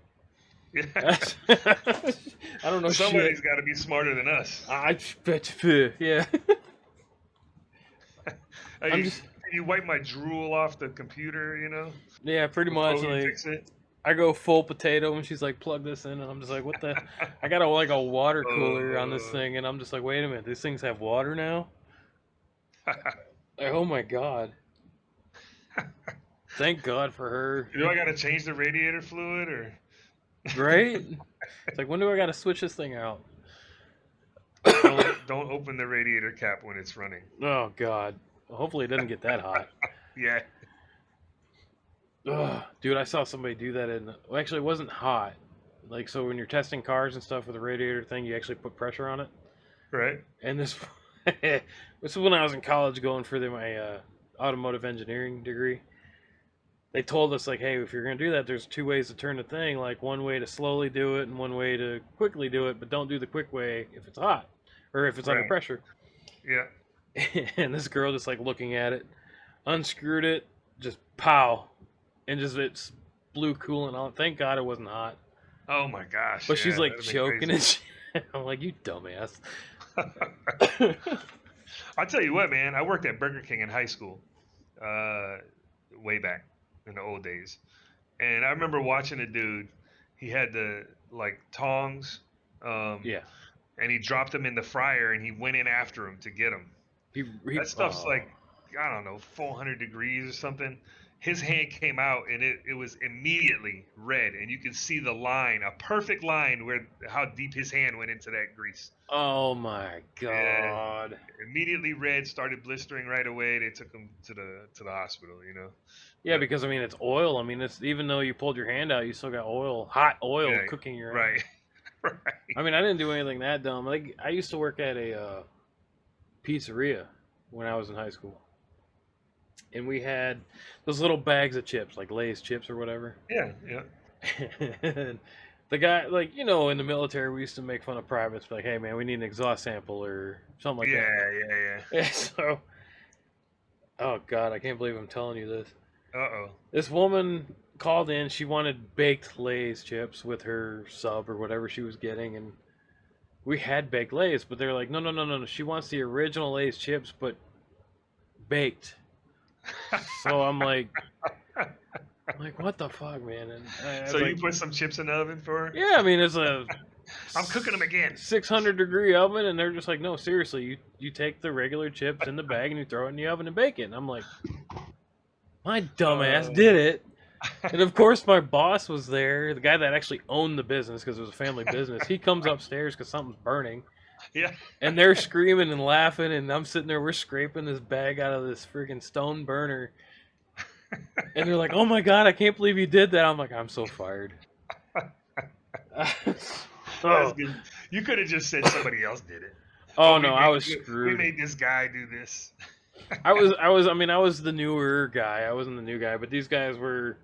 [SPEAKER 2] Yeah.
[SPEAKER 1] I don't know
[SPEAKER 2] Somebody's
[SPEAKER 1] shit.
[SPEAKER 2] got to be smarter than us.
[SPEAKER 1] I bet yeah.
[SPEAKER 2] Hey, you wipe my drool off the computer,
[SPEAKER 1] Yeah, pretty much.
[SPEAKER 2] before we
[SPEAKER 1] Like,
[SPEAKER 2] fix it.
[SPEAKER 1] I go full potato, and she's like, plug this in, and I'm just like, what the? I got like a water cooler on this thing, and I'm just like, wait a minute, these things have water now? Like, oh my God. Thank God for her.
[SPEAKER 2] Do I got to change the radiator fluid or?
[SPEAKER 1] Right? It's like, when do I got to switch this thing out?
[SPEAKER 2] Don't open the radiator cap when it's running.
[SPEAKER 1] Oh God. Well, hopefully it doesn't get that hot.
[SPEAKER 2] Yeah.
[SPEAKER 1] Ugh, dude, I saw somebody do that well, actually, it wasn't hot. Like, so when you're testing cars and stuff with a radiator thing, you actually put pressure on it.
[SPEAKER 2] Right.
[SPEAKER 1] And this is when I was in college going for my automotive engineering degree. They told us, like, hey, if you're going to do that, there's two ways to turn the thing. Like, one way to slowly do it and one way to quickly do it, but don't do the quick way if it's hot or if it's under pressure.
[SPEAKER 2] Yeah.
[SPEAKER 1] And this girl just, like, looking at it, unscrewed it, just pow, and just it blew coolant on. Thank God it wasn't hot.
[SPEAKER 2] Oh my gosh.
[SPEAKER 1] But she's like choking and shit. I'm like, you dumbass.
[SPEAKER 2] I'll tell you what, man. I worked at Burger King in high school, way back in the old days, and I remember watching a dude. He had the tongs,
[SPEAKER 1] Yeah.
[SPEAKER 2] and he dropped them in the fryer, and he went in after him to get them. That stuff's like, I don't know, 400 degrees or something. His hand came out and it was immediately red, and you could see the line, a perfect line where how deep his hand went into that grease.
[SPEAKER 1] Oh my God.
[SPEAKER 2] Yeah. Immediately red, started blistering right away. They took him to the hospital,
[SPEAKER 1] Yeah, because I mean it's oil. I mean, it's even though you pulled your hand out, you still got oil, hot oil cooking your hand.
[SPEAKER 2] Right.
[SPEAKER 1] I mean, I didn't do anything that dumb. Like, I used to work at a pizzeria when I was in high school. And we had those little bags of chips, like Lay's chips or whatever.
[SPEAKER 2] Yeah.
[SPEAKER 1] And the guy, like, in the military, we used to make fun of privates, like, hey, man, we need an exhaust sample or something like that. Yeah. So, oh, God, I can't believe I'm telling you this.
[SPEAKER 2] Uh-oh.
[SPEAKER 1] This woman called in. She wanted baked Lay's chips with her sub or whatever she was getting. And we had baked Lay's, but they're like, no. She wants the original Lay's chips, but baked. So I'm like, what the fuck, man? And
[SPEAKER 2] so you put some chips in the oven for her?
[SPEAKER 1] Yeah, I mean, it's
[SPEAKER 2] I'm cooking them again.
[SPEAKER 1] 600-degree oven, and they're just like, no, seriously, you take the regular chips in the bag and you throw it in the oven and bake it. And I'm like, my dumbass did it. And of course, my boss was there, the guy that actually owned the business because it was a family business. He comes upstairs because something's burning.
[SPEAKER 2] Yeah.
[SPEAKER 1] And they're screaming and laughing, and I'm sitting there, we're scraping this bag out of this freaking stone burner. And they're like, oh my God, I can't believe you did that. I'm like, I'm so fired.
[SPEAKER 2] That's good. You could have just said somebody else did it.
[SPEAKER 1] Oh no, I was screwed.
[SPEAKER 2] We made this guy do this.
[SPEAKER 1] I was the newer guy. I wasn't the new guy, but these guys were,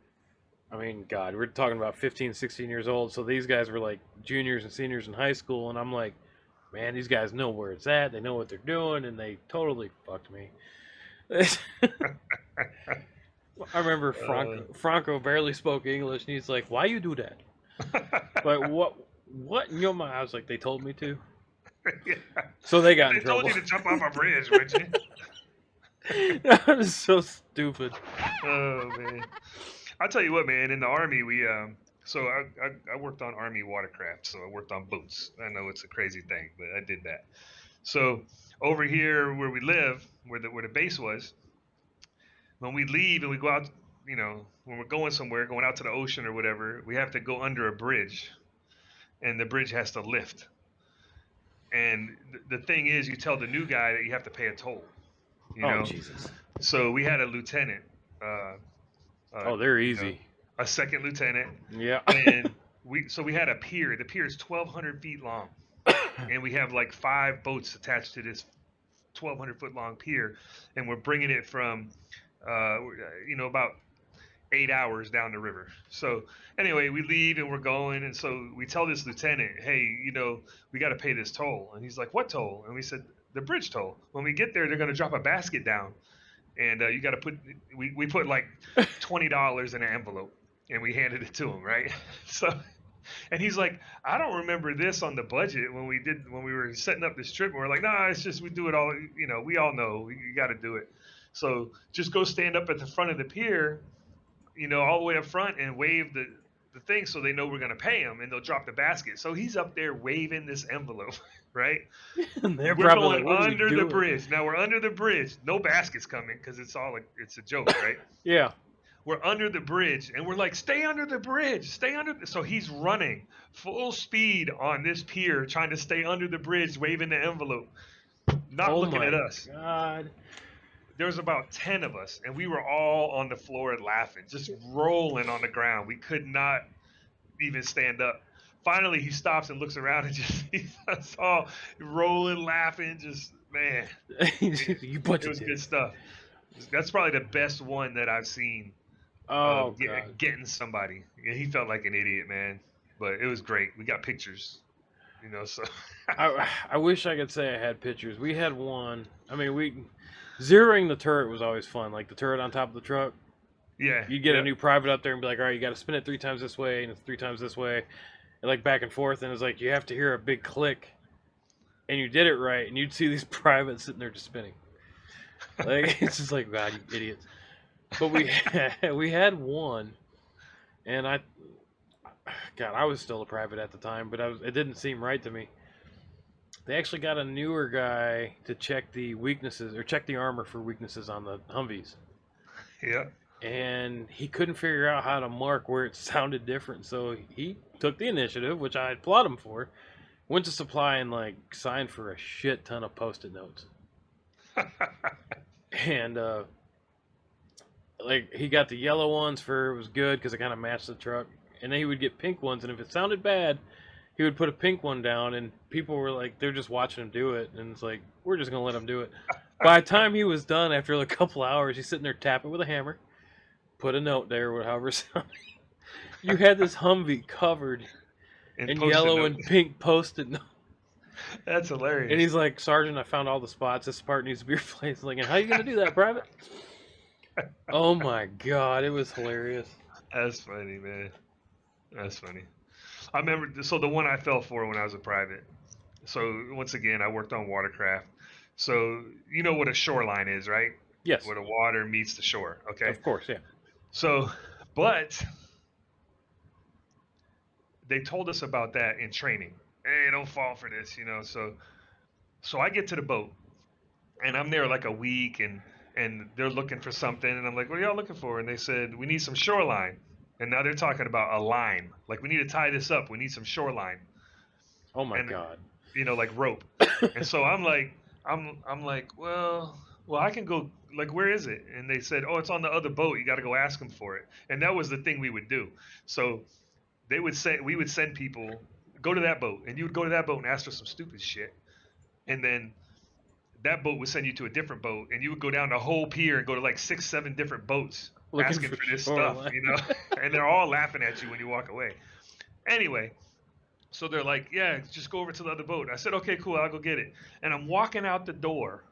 [SPEAKER 1] I mean, God, we're talking about 15, 16 years old. So these guys were like juniors and seniors in high school. And I'm like, man, these guys know where it's at. They know what they're doing. And they totally fucked me. I remember Franco barely spoke English. And he's like, why you do that? Like, what in your mind? I was like, they told me to.
[SPEAKER 2] Yeah.
[SPEAKER 1] So they got in trouble.
[SPEAKER 2] They told you to jump off a bridge, would you?
[SPEAKER 1] That was so stupid.
[SPEAKER 2] Oh man, I'll tell you what, man. In the Army, we so I worked on Army watercraft, so I worked on boats. I know it's a crazy thing, but I did that. So over here where we live, where the base was, when we leave and we go out, you know, when we're going somewhere, going out to the ocean or whatever, we have to go under a bridge, and the bridge has to lift. And the thing is, you tell the new guy that you have to pay a toll. You know?
[SPEAKER 1] Jesus.
[SPEAKER 2] So we had a lieutenant.
[SPEAKER 1] They're easy.
[SPEAKER 2] You know, a second lieutenant.
[SPEAKER 1] Yeah.
[SPEAKER 2] And we had a pier. The pier is 1,200 feet long, and we have like 5 boats attached to this 1,200-foot long pier, and we're bringing it from, about 8 hours down the river. So anyway, we leave and we're going, and so we tell this lieutenant, hey, we got to pay this toll. And he's like, what toll? And we said, the bridge toll. When we get there, they're going to drop a basket down, and you got to put, we put like $20 in an envelope, and we handed it to him, right? So, and he's like, I don't remember this on the budget when we were setting up this trip. And we're like, nah, it's just, we do it all, we all know you got to do it. So just go stand up at the front of the pier, all the way up front, and wave the thing so they know we're going to pay them, and they'll drop the basket. So he's up there waving this envelope, right?
[SPEAKER 1] We're
[SPEAKER 2] going under the bridge. Now we're under the bridge. No baskets coming because it's a joke, right?
[SPEAKER 1] Yeah.
[SPEAKER 2] We're under the bridge, and we're like, stay under the bridge. Stay under. So he's running full speed on this pier, trying to stay under the bridge, waving the envelope, not looking at us.
[SPEAKER 1] God.
[SPEAKER 2] There was about 10 of us, and we were all on the floor laughing, just rolling on the ground. We could not even stand up. Finally, he stops and looks around and just sees us all rolling, laughing. Just, man, it was good stuff. That's probably the best one that I've seen.
[SPEAKER 1] Oh,
[SPEAKER 2] getting somebody. Yeah, he felt like an idiot, man, but it was great. We got pictures, so.
[SPEAKER 1] I wish I could say I had pictures. We had one. I mean, zeroing the turret was always fun. Like the turret on top of the truck.
[SPEAKER 2] Yeah.
[SPEAKER 1] You get a new private up there and be like, all right, you got to spin it 3 times this way and it's 3 times this way, and like back and forth. And it's like you have to hear a big click, and you did it right, and you'd see these privates sitting there just spinning. Like it's just like, God, you idiots. But we had one, and I was still a private at the time, but it didn't seem right to me. They actually got a newer guy to check the weaknesses, or check the armor for weaknesses on the Humvees.
[SPEAKER 2] Yeah.
[SPEAKER 1] And he couldn't figure out how to mark where it sounded different, so he took the initiative, which I applaud him for, went to supply and signed for a shit ton of Post-it notes. And he got the yellow ones for, it was good because it kind of matched the truck, and then he would get pink ones, and if it sounded bad, he would put a pink one down, and people were like, they're just watching him do it, and it's like, we're just gonna let him do it. By the time he was done, after a couple hours, he's sitting there tapping with a hammer, put a note there, or however. You had this Humvee covered in yellow and pink Post-it notes.
[SPEAKER 2] That's hilarious.
[SPEAKER 1] And he's like, Sergeant, I found all the spots. This part needs to be replaced. Like, and how are you gonna do that, Private? Oh my God, it was hilarious.
[SPEAKER 2] That's funny, man. That's funny. I remember, so the one I fell for when I was a private. So once again, I worked on watercraft. So you know what a shoreline is, right?
[SPEAKER 1] Yes.
[SPEAKER 2] Where the water meets the shore. Okay.
[SPEAKER 1] Of course, yeah.
[SPEAKER 2] So, but they told us about that in training. hey, don't fall for this, you know. So I get to the boat, and I'm there like a week, and they're looking for something, and I'm like, what are y'all looking for? And they said we need some shoreline, and now they're talking about a line, like we need to tie this up. We need some shoreline,
[SPEAKER 1] Oh my
[SPEAKER 2] and
[SPEAKER 1] God.
[SPEAKER 2] you know, like rope. And so I'm like, I'm like, well, I can go. Like, where is it? And they said, oh, it's on the other boat. You got to go ask them for it. And that was the thing we would do. So we would send people go to that boat, and you would go to that boat and ask for some stupid shit, and then that boat would send you to a different boat, and you would go down the whole pier and go to like 6, 7 different boats
[SPEAKER 1] Looking
[SPEAKER 2] asking
[SPEAKER 1] for
[SPEAKER 2] for this stuff,
[SPEAKER 1] shoreline.
[SPEAKER 2] you know, and they're all laughing at you when you walk away. Anyway, so they're like, yeah, just go over to the other boat. I said, okay, cool, I'll go get it. And I'm walking out the door,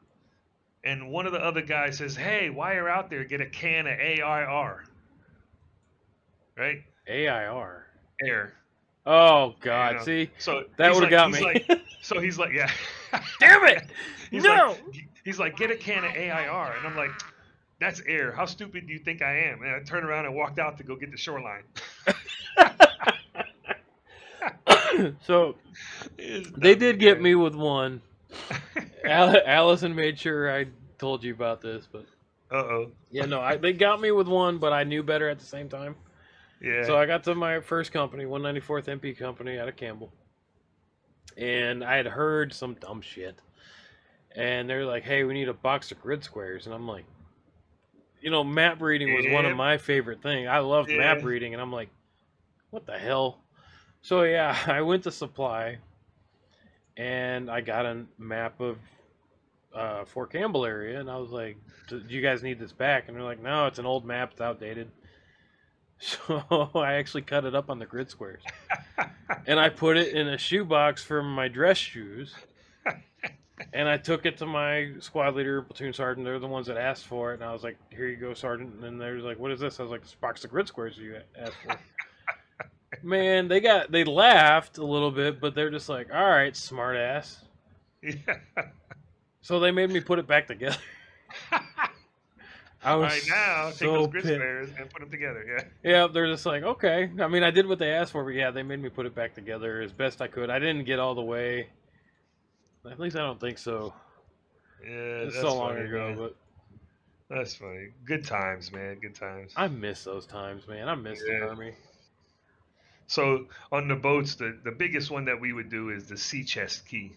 [SPEAKER 2] and one of the other guys says, hey, while you're out there, get a can of AIR, right?
[SPEAKER 1] AIR.
[SPEAKER 2] Air,
[SPEAKER 1] Oh
[SPEAKER 2] you
[SPEAKER 1] God.
[SPEAKER 2] know.
[SPEAKER 1] See,
[SPEAKER 2] So
[SPEAKER 1] that would have got me.
[SPEAKER 2] he's like, yeah.
[SPEAKER 1] Damn it!
[SPEAKER 2] he's
[SPEAKER 1] No.
[SPEAKER 2] he's like, get a can of AIR, and I'm like, that's air. How stupid do you think I am? And I turned around and walked out to go get the shoreline.
[SPEAKER 1] So they did get me with one. Allison made sure I told you about this, but
[SPEAKER 2] Uh-oh.
[SPEAKER 1] yeah, no, they got me with one, but I knew better at the same time.
[SPEAKER 2] Yeah.
[SPEAKER 1] So I got to my first company, 194th MP Company out of Campbell, and I had heard some dumb shit, and they're like, "Hey, we need a box of grid squares," and I'm like, you know, map reading was one of my favorite things. I loved map reading, and I'm like, what the hell? So yeah, I went to Supply, and I got a map of Fort Campbell area, and I was like, "Do you guys need this back?" And they're like, "No, it's an old map. It's outdated." So I actually cut it up on the grid squares, and I put it in a shoebox for my dress shoes, and I took it to my squad leader, platoon sergeant. They're the ones that asked for it, and I was like, "Here you go, sergeant." And then they're like, "What is this?" I was like, "This box of grid squares you asked for." Man, they laughed a little bit, but they're just like, "All right, smart ass."
[SPEAKER 2] Yeah.
[SPEAKER 1] So they made me put it back together. I was
[SPEAKER 2] All right, now take
[SPEAKER 1] so
[SPEAKER 2] those grid
[SPEAKER 1] pissed.
[SPEAKER 2] squares and put them together. Yeah.
[SPEAKER 1] Yeah, they're just like, okay. I mean, I did what they asked for, but yeah, they made me put it back together as best I could. I didn't get all the way. At least I don't think so.
[SPEAKER 2] Yeah,
[SPEAKER 1] It's
[SPEAKER 2] that's
[SPEAKER 1] so long
[SPEAKER 2] funny,
[SPEAKER 1] ago,
[SPEAKER 2] man.
[SPEAKER 1] but
[SPEAKER 2] That's funny. Good times, man. Good times.
[SPEAKER 1] I miss those times, man. I miss the
[SPEAKER 2] Yeah.
[SPEAKER 1] Army.
[SPEAKER 2] So on the boats, the biggest one that we would do is the sea chest key.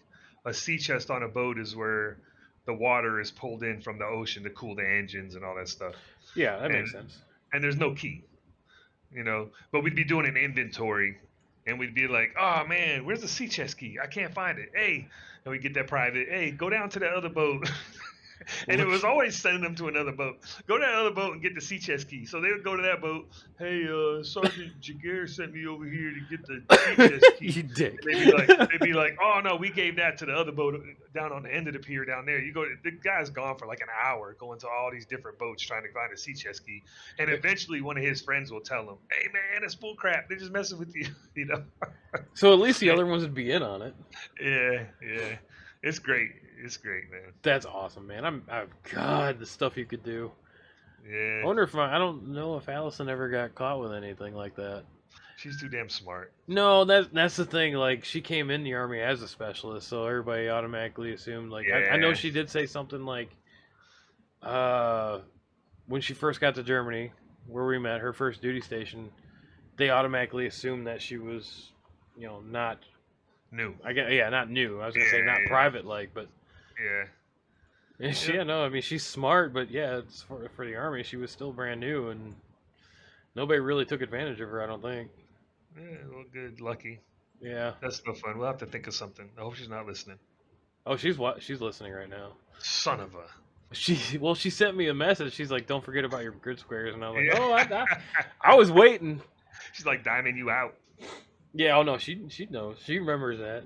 [SPEAKER 2] A sea chest on a boat is where the water is pulled in from the ocean to cool the engines and all that stuff.
[SPEAKER 1] Yeah, that
[SPEAKER 2] And
[SPEAKER 1] makes sense.
[SPEAKER 2] and there's no key, you know. But we'd be doing an inventory, and we'd be like, "Oh man, where's the sea chest key? I can't find it." Hey, and we get that private. Hey, go down to that other boat. And it was always sending them to another boat. Go to that other boat and get the sea chest key. So they would go to that boat. Hey, Sergeant Jaguar sent me over here to get the sea chest key.
[SPEAKER 1] You dick.
[SPEAKER 2] And they'd be like, oh no, we gave that to the other boat down on the end of the pier down there. You go, the guy's gone for like an hour going to all these different boats trying to find a sea chest key. And eventually one of his friends will tell him, hey man, it's bull crap. They're just messing with you, you know.
[SPEAKER 1] So at least the other ones would be in on it.
[SPEAKER 2] Yeah. It's great. It's great, man.
[SPEAKER 1] That's awesome, man. God, the stuff you could do.
[SPEAKER 2] Yeah.
[SPEAKER 1] I wonder if I don't know if Allison ever got caught with anything like that.
[SPEAKER 2] She's too damn smart.
[SPEAKER 1] No, that's the thing. Like, she came in the Army as a specialist, so everybody automatically assumed. Like, I know she did say something like, when she first got to Germany, where we met, her first duty station, they automatically assumed that she was, you know, not
[SPEAKER 2] new.
[SPEAKER 1] Not new. I was gonna say not private, like, but
[SPEAKER 2] yeah.
[SPEAKER 1] No, I mean, she's smart, but yeah, it's for the Army. She was still brand new, and nobody really took advantage of her. I don't think.
[SPEAKER 2] Yeah, well, good, lucky.
[SPEAKER 1] Yeah,
[SPEAKER 2] that's no fun. We'll have to think of something. I hope she's not listening.
[SPEAKER 1] Oh, she's listening right now.
[SPEAKER 2] Son of a.
[SPEAKER 1] She sent me a message. She's like, "Don't forget about your grid squares," and I was like, I was waiting.
[SPEAKER 2] She's like diming you out.
[SPEAKER 1] Yeah, oh no, she knows. She remembers that.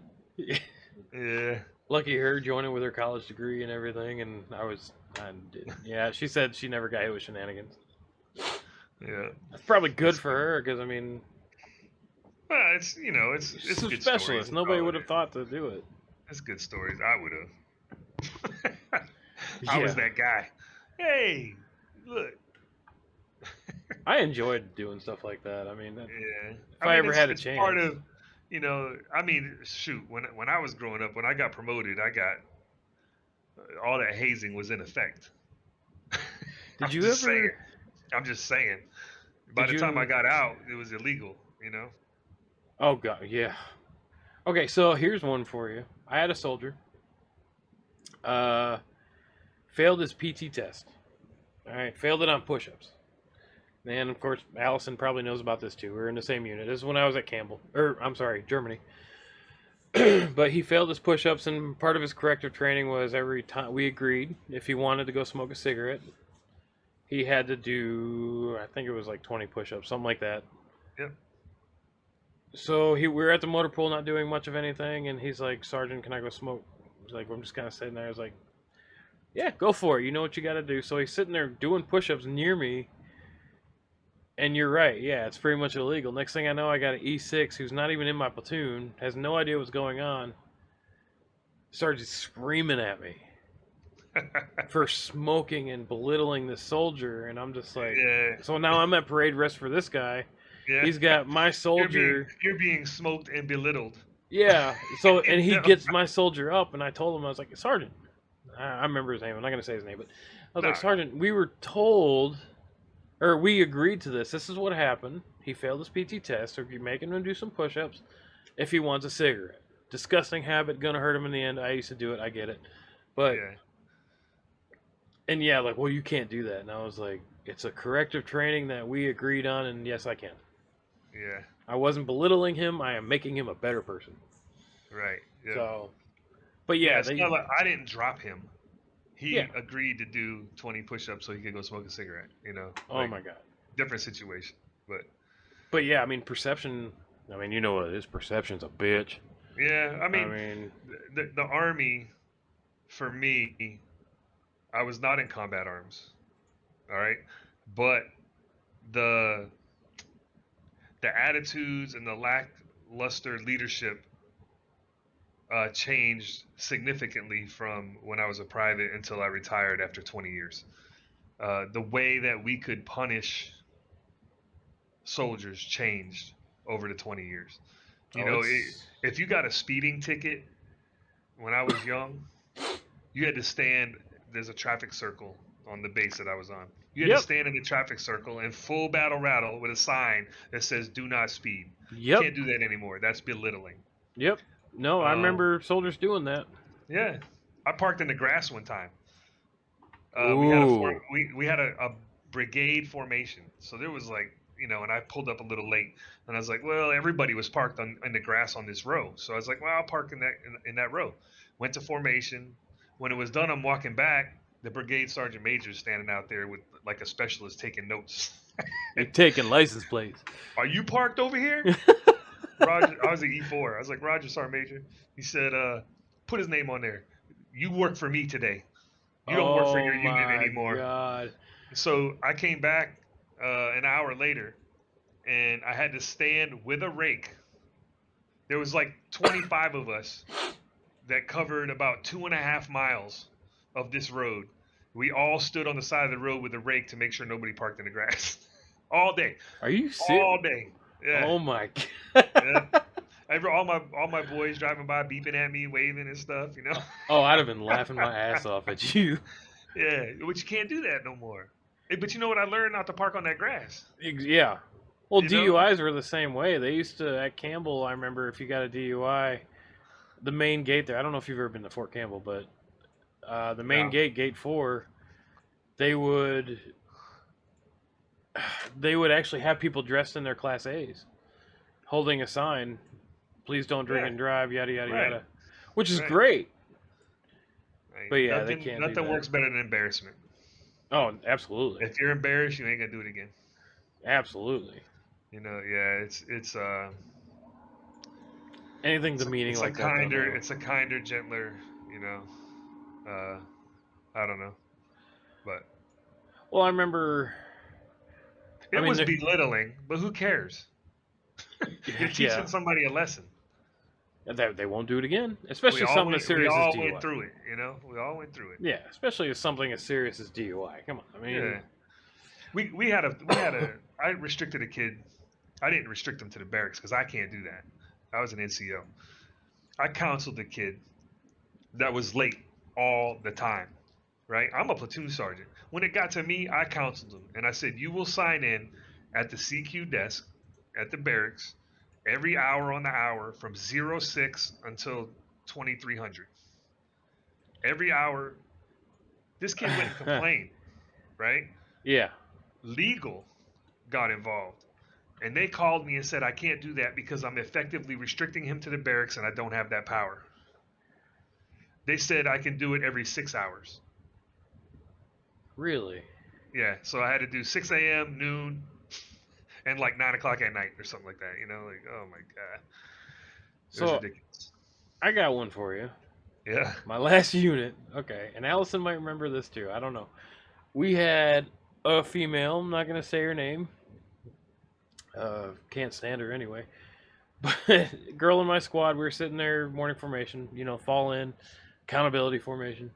[SPEAKER 2] Yeah.
[SPEAKER 1] Lucky her joining with her college degree and everything, and yeah, she said she never got hit with shenanigans.
[SPEAKER 2] Yeah.
[SPEAKER 1] That's probably good for her, because I mean,
[SPEAKER 2] well, it's it's
[SPEAKER 1] a
[SPEAKER 2] good
[SPEAKER 1] specialist.
[SPEAKER 2] Stories.
[SPEAKER 1] Nobody would have thought to do it.
[SPEAKER 2] It's good stories. I would have. I was that guy. Hey, look.
[SPEAKER 1] I enjoyed doing stuff like that. I mean,
[SPEAKER 2] if
[SPEAKER 1] I ever had a chance.
[SPEAKER 2] You know, I mean, shoot, when I was growing up, when I got promoted, I got all that hazing was in effect. I'm
[SPEAKER 1] Did you
[SPEAKER 2] just saying.
[SPEAKER 1] ever?
[SPEAKER 2] I'm just saying. By
[SPEAKER 1] Did
[SPEAKER 2] the time I
[SPEAKER 1] you?
[SPEAKER 2] got out, it was illegal. You know.
[SPEAKER 1] Oh god, yeah. Okay, so here's one for you. I had a soldier. Uh, failed his PT test. All right, failed it on push-ups. And of course, Allison probably knows about this too. We're in the same unit. This is when I was at Campbell, or I'm sorry, Germany. But he failed his push-ups, and part of his corrective training was every time we agreed if he wanted to go smoke a cigarette, he had to do, I think it was like 20 push-ups, something like that.
[SPEAKER 2] Yep.
[SPEAKER 1] So we were at the motor pool, not doing much of anything, and he's like, "Sergeant, can I go smoke?" He's like, "I'm just kind of sitting there." I was like, "Yeah, go for it. You know what you got to do." So he's sitting there doing push-ups near me, and you're right. Yeah, it's pretty much illegal. Next thing I know, I got an E6 who's not even in my platoon, has no idea what's going on, started screaming at me for smoking and belittling the soldier, and I'm just like,
[SPEAKER 2] Yeah.
[SPEAKER 1] so now I'm at parade rest for this guy.
[SPEAKER 2] Yeah.
[SPEAKER 1] He's got my soldier.
[SPEAKER 2] You're being smoked and belittled.
[SPEAKER 1] Yeah. So and he
[SPEAKER 2] No.
[SPEAKER 1] gets my soldier up, and I told him, I was like, Sergeant. I remember his name. I'm not gonna say his name, but I was
[SPEAKER 2] No.
[SPEAKER 1] like, Sergeant, we were told, or we agreed to this. This is what happened. He failed his PT test, so you're making him do some push-ups. If he wants a cigarette, disgusting habit, gonna hurt him in the end. I used to do it. I get it, but
[SPEAKER 2] Yeah.
[SPEAKER 1] and yeah, like, well, you can't do that. And I was like, it's a corrective training that we agreed on, and yes, I can.
[SPEAKER 2] Yeah.
[SPEAKER 1] I wasn't belittling him. I am making him a better person.
[SPEAKER 2] Right. Yeah.
[SPEAKER 1] So, but
[SPEAKER 2] Yeah.
[SPEAKER 1] yeah,
[SPEAKER 2] It's not like I didn't drop him.
[SPEAKER 1] yeah.
[SPEAKER 2] He agreed to do 20 push-ups so he could go smoke a cigarette. You know.
[SPEAKER 1] Oh
[SPEAKER 2] Like
[SPEAKER 1] my god.
[SPEAKER 2] different situation.
[SPEAKER 1] But yeah, I mean, perception. I mean, you know what it is. Perception's a bitch.
[SPEAKER 2] Yeah. I
[SPEAKER 1] I
[SPEAKER 2] mean,
[SPEAKER 1] mean,
[SPEAKER 2] the army for me, I was not in combat arms. All right. But the the attitudes and the lackluster leadership changed significantly from when I was a private until I retired after 20 years. The way that we could punish soldiers changed over the 20 years. You
[SPEAKER 1] oh,
[SPEAKER 2] know,
[SPEAKER 1] it's
[SPEAKER 2] if you got a speeding ticket when I was young, you had to stand. There's a traffic circle on the base that I was on. You had to
[SPEAKER 1] yep,
[SPEAKER 2] stand in the traffic circle in full battle rattle with a sign that says "Do not speed." You
[SPEAKER 1] yep,
[SPEAKER 2] can't do that anymore. That's belittling.
[SPEAKER 1] yep. No, I
[SPEAKER 2] Um,
[SPEAKER 1] remember soldiers doing that.
[SPEAKER 2] yeah, I parked in the grass one time. We had a
[SPEAKER 1] Ooh,
[SPEAKER 2] we had a brigade formation, so there was like and I pulled up a little late, and I was like, well, everybody was parked in the grass on this row, so I was like, well, I'll park in that row. Went to formation. When it was done, I'm walking back. The brigade sergeant major is standing out there with like a specialist taking notes.
[SPEAKER 1] you're taking license plates.
[SPEAKER 2] Are you parked over here? Roger, I was an E4. I was like, Roger, Sergeant Major. He said, put his name on there. You work for me today. You don't work for
[SPEAKER 1] Oh
[SPEAKER 2] your unit
[SPEAKER 1] my
[SPEAKER 2] anymore.
[SPEAKER 1] god.
[SPEAKER 2] So I came back an hour later, and I had to stand with a rake. There was like 25 of us that covered about 2.5 miles of this road. We all stood on the side of the road with a rake to make sure nobody parked in the grass. All day.
[SPEAKER 1] Are you serious?
[SPEAKER 2] All day. Yeah.
[SPEAKER 1] Oh my
[SPEAKER 2] Yeah.
[SPEAKER 1] god.
[SPEAKER 2] All my boys driving by, beeping at me, waving and stuff.
[SPEAKER 1] Oh, I'd have been laughing my ass off at you.
[SPEAKER 2] Yeah, but you can't do that no more. But you know what I learned? Not to park on that grass.
[SPEAKER 1] Yeah. Well,
[SPEAKER 2] You know?
[SPEAKER 1] DUIs were the same way. They used to, at Campbell, I remember if you got a DUI, the main gate there, I don't know if you've ever been to Fort Campbell, but the main
[SPEAKER 2] No.
[SPEAKER 1] gate, gate 4, they would actually have people dressed in their Class A's holding a sign, please don't drink
[SPEAKER 2] Yeah.
[SPEAKER 1] and drive, yada, yada,
[SPEAKER 2] Right.
[SPEAKER 1] yada, which is
[SPEAKER 2] Right.
[SPEAKER 1] great.
[SPEAKER 2] Right.
[SPEAKER 1] But yeah, they can't do
[SPEAKER 2] Nothing
[SPEAKER 1] that.
[SPEAKER 2] works better than embarrassment.
[SPEAKER 1] Oh, absolutely.
[SPEAKER 2] If you're embarrassed, you ain't gonna do it again.
[SPEAKER 1] Absolutely.
[SPEAKER 2] Yeah, it's
[SPEAKER 1] Anything
[SPEAKER 2] it's a,
[SPEAKER 1] demeaning
[SPEAKER 2] it's a
[SPEAKER 1] like that, though,
[SPEAKER 2] kinder,
[SPEAKER 1] no.
[SPEAKER 2] it's a kinder, gentler. Uh, I don't know, but
[SPEAKER 1] Well, I remember, I
[SPEAKER 2] it
[SPEAKER 1] mean,
[SPEAKER 2] was belittling. But who cares? You're
[SPEAKER 1] yeah,
[SPEAKER 2] teaching somebody a lesson.
[SPEAKER 1] they won't do it again,
[SPEAKER 2] We
[SPEAKER 1] especially
[SPEAKER 2] all
[SPEAKER 1] something
[SPEAKER 2] went.
[SPEAKER 1] as
[SPEAKER 2] We
[SPEAKER 1] serious as
[SPEAKER 2] all
[SPEAKER 1] DUI.
[SPEAKER 2] went through it. We all went through it.
[SPEAKER 1] Yeah, especially as something as serious as DUI. Come on, I mean,
[SPEAKER 2] Yeah. We had a I restricted a kid. I didn't restrict him to the barracks because I can't do that. I was an NCO. I counseled the kid that was late all the time, right? I'm a platoon sergeant. When it got to me, I counseled him and I said, you will sign in at the CQ desk at the barracks every hour on the hour from 06 until 2300. Every hour. This kid went and complained, right?
[SPEAKER 1] Yeah.
[SPEAKER 2] Legal got involved. And they called me and said, I can't do that because I'm effectively restricting him to the barracks and I don't have that power. They said I can do it every 6 hours.
[SPEAKER 1] Really?
[SPEAKER 2] Yeah, so I had to do 6 a.m., noon, and like 9 o'clock at night or something like that. You know, like, oh my God. It was
[SPEAKER 1] So
[SPEAKER 2] ridiculous.
[SPEAKER 1] I got one for you.
[SPEAKER 2] Yeah.
[SPEAKER 1] My last unit. Okay. And Allison might remember this too. I don't know. We had a female. I'm not going to say her name. Can't stand her anyway. But girl in my squad, we were sitting there, morning formation, fall in, accountability formation.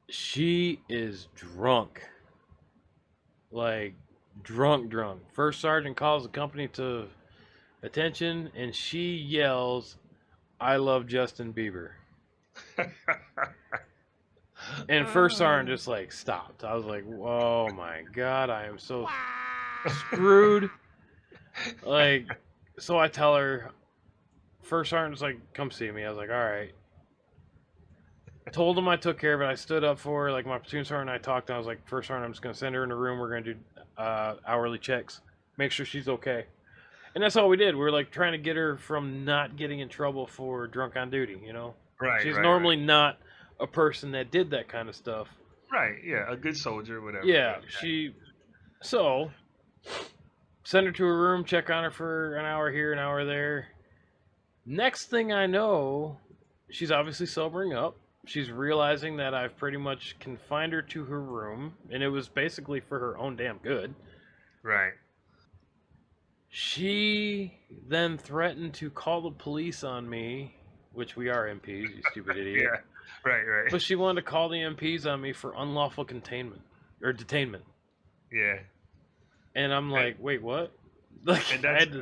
[SPEAKER 1] She is drunk. Like, drunk. First sergeant calls the company to attention, and she yells, I love Justin Bieber. And first sergeant just, like, stopped. I was like, oh my God, I am so screwed. Like, so I tell her, first sergeant's like, come see me. I was like, all right. Told him I took care of it. I stood up for her. Like, my platoon sergeant and I talked. I was like, first sergeant, I'm just going to send her in a room. We're going to do hourly checks. Make sure she's okay. And that's all we did. We were, like, trying to get her from not getting in trouble for drunk on duty,
[SPEAKER 2] Right.
[SPEAKER 1] She's
[SPEAKER 2] right,
[SPEAKER 1] normally
[SPEAKER 2] right.
[SPEAKER 1] not a person that did that kind of stuff.
[SPEAKER 2] Right. Yeah. A good soldier, whatever.
[SPEAKER 1] Yeah,
[SPEAKER 2] But,
[SPEAKER 1] So, send her to her room, check on her for an hour here, an hour there. Next thing I know, she's obviously sobering up. She's realizing that I've pretty much confined her to her room, and it was basically for her own damn good.
[SPEAKER 2] right.
[SPEAKER 1] She then threatened to call the police on me, which we are MPs, you stupid idiot.
[SPEAKER 2] Yeah. Right.
[SPEAKER 1] But she wanted to call the MPs on me for unlawful containment or detainment.
[SPEAKER 2] Yeah.
[SPEAKER 1] And I'm like, wait, what? Like,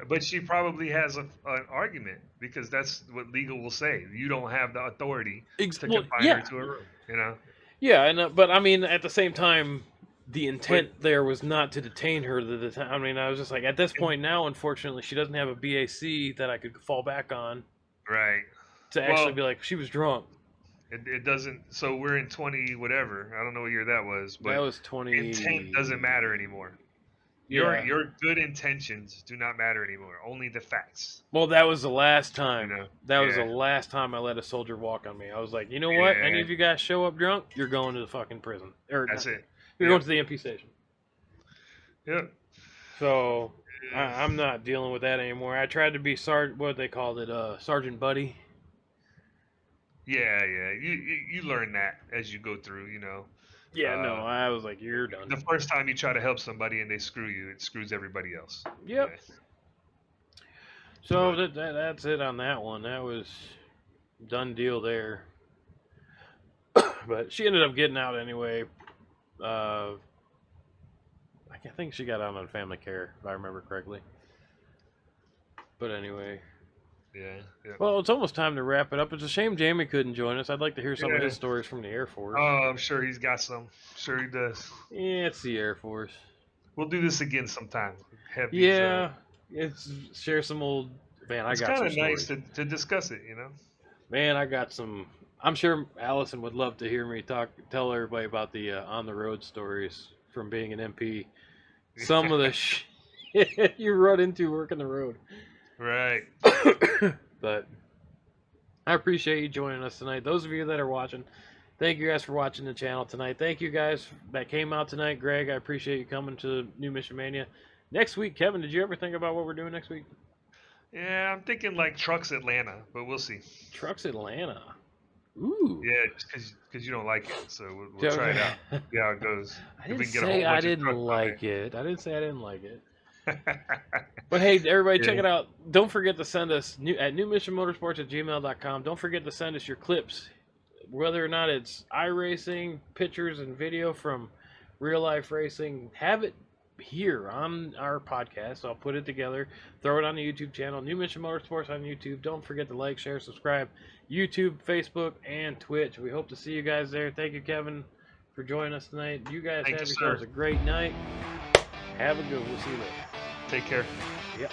[SPEAKER 2] But she probably has an argument because that's what legal will say. You don't have the authority to confine her to a room.
[SPEAKER 1] Yeah, but I mean, at the same time, the intent there was not to detain her. I mean, I was just like, at this point now, unfortunately, she doesn't have a BAC that I could fall back on.
[SPEAKER 2] Right.
[SPEAKER 1] To actually be like, she was drunk.
[SPEAKER 2] It doesn't. So we're in 20 whatever. I don't know what year that was, but
[SPEAKER 1] that was 20.
[SPEAKER 2] Intent doesn't matter anymore.
[SPEAKER 1] Yeah.
[SPEAKER 2] Your good intentions do not matter anymore. Only the facts.
[SPEAKER 1] Well, that was the last time. That was the last time I let a soldier walk on me. I was like, you know what? Any of you guys show up drunk, you're going to the fucking prison.
[SPEAKER 2] That's it.
[SPEAKER 1] You're going to the MP station.
[SPEAKER 2] Yep.
[SPEAKER 1] So I'm not dealing with that anymore. I tried to be what they called it, Sergeant Buddy.
[SPEAKER 2] Yeah. You learn that as you go through.
[SPEAKER 1] Yeah, no, I was like, you're done.
[SPEAKER 2] The first time you try to help somebody and they screw you, it screws everybody else.
[SPEAKER 1] Yep. Yeah. So that's it on that one. That was done deal there. But she ended up getting out anyway. I think she got out on family care, if I remember correctly. But anyway.
[SPEAKER 2] Yeah.
[SPEAKER 1] Well, it's almost time to wrap it up. It's a shame Jamie couldn't join us. I'd like to hear some of his stories from the Air Force.
[SPEAKER 2] Oh, I'm sure he's got some. Sure he does.
[SPEAKER 1] Yeah, it's the Air Force.
[SPEAKER 2] We'll do this again sometime.
[SPEAKER 1] Share some old. Man, I got some. It's
[SPEAKER 2] kind of nice to discuss it,
[SPEAKER 1] Man, I got some. I'm sure Allison would love to hear me tell everybody about the on the road stories from being an MP. Some of the shit you run into working the road.
[SPEAKER 2] Right.
[SPEAKER 1] But I appreciate you joining us tonight. Those of you that are watching, thank you guys for watching the channel tonight. Thank you guys that came out tonight. Greg, I appreciate you coming to New Mission Mania. Next week, Kevin, did you ever think about what we're doing next week?
[SPEAKER 2] Yeah, I'm thinking like Trucks Atlanta, but we'll see.
[SPEAKER 1] Trucks Atlanta. Ooh.
[SPEAKER 2] Yeah, just because you don't like it, so we'll try it out. See how it goes.
[SPEAKER 1] I didn't say I didn't like it. I didn't say I didn't like it. But hey, everybody, check it out. Don't forget to send us at newmissionmotorsports@gmail.com. Don't forget to send us your clips, whether or not it's iRacing, pictures and video from real life racing. Have it here on our podcast. So I'll put it together, throw it on the YouTube channel, New Mission Motorsports on YouTube. Don't forget to like, share, subscribe, YouTube, Facebook, and Twitch. We hope to see you guys there. Thank you, Kevin, for joining us tonight. You guys have yourselves a great night. Have a good one. We'll see you later.
[SPEAKER 2] Take care.
[SPEAKER 1] Yep.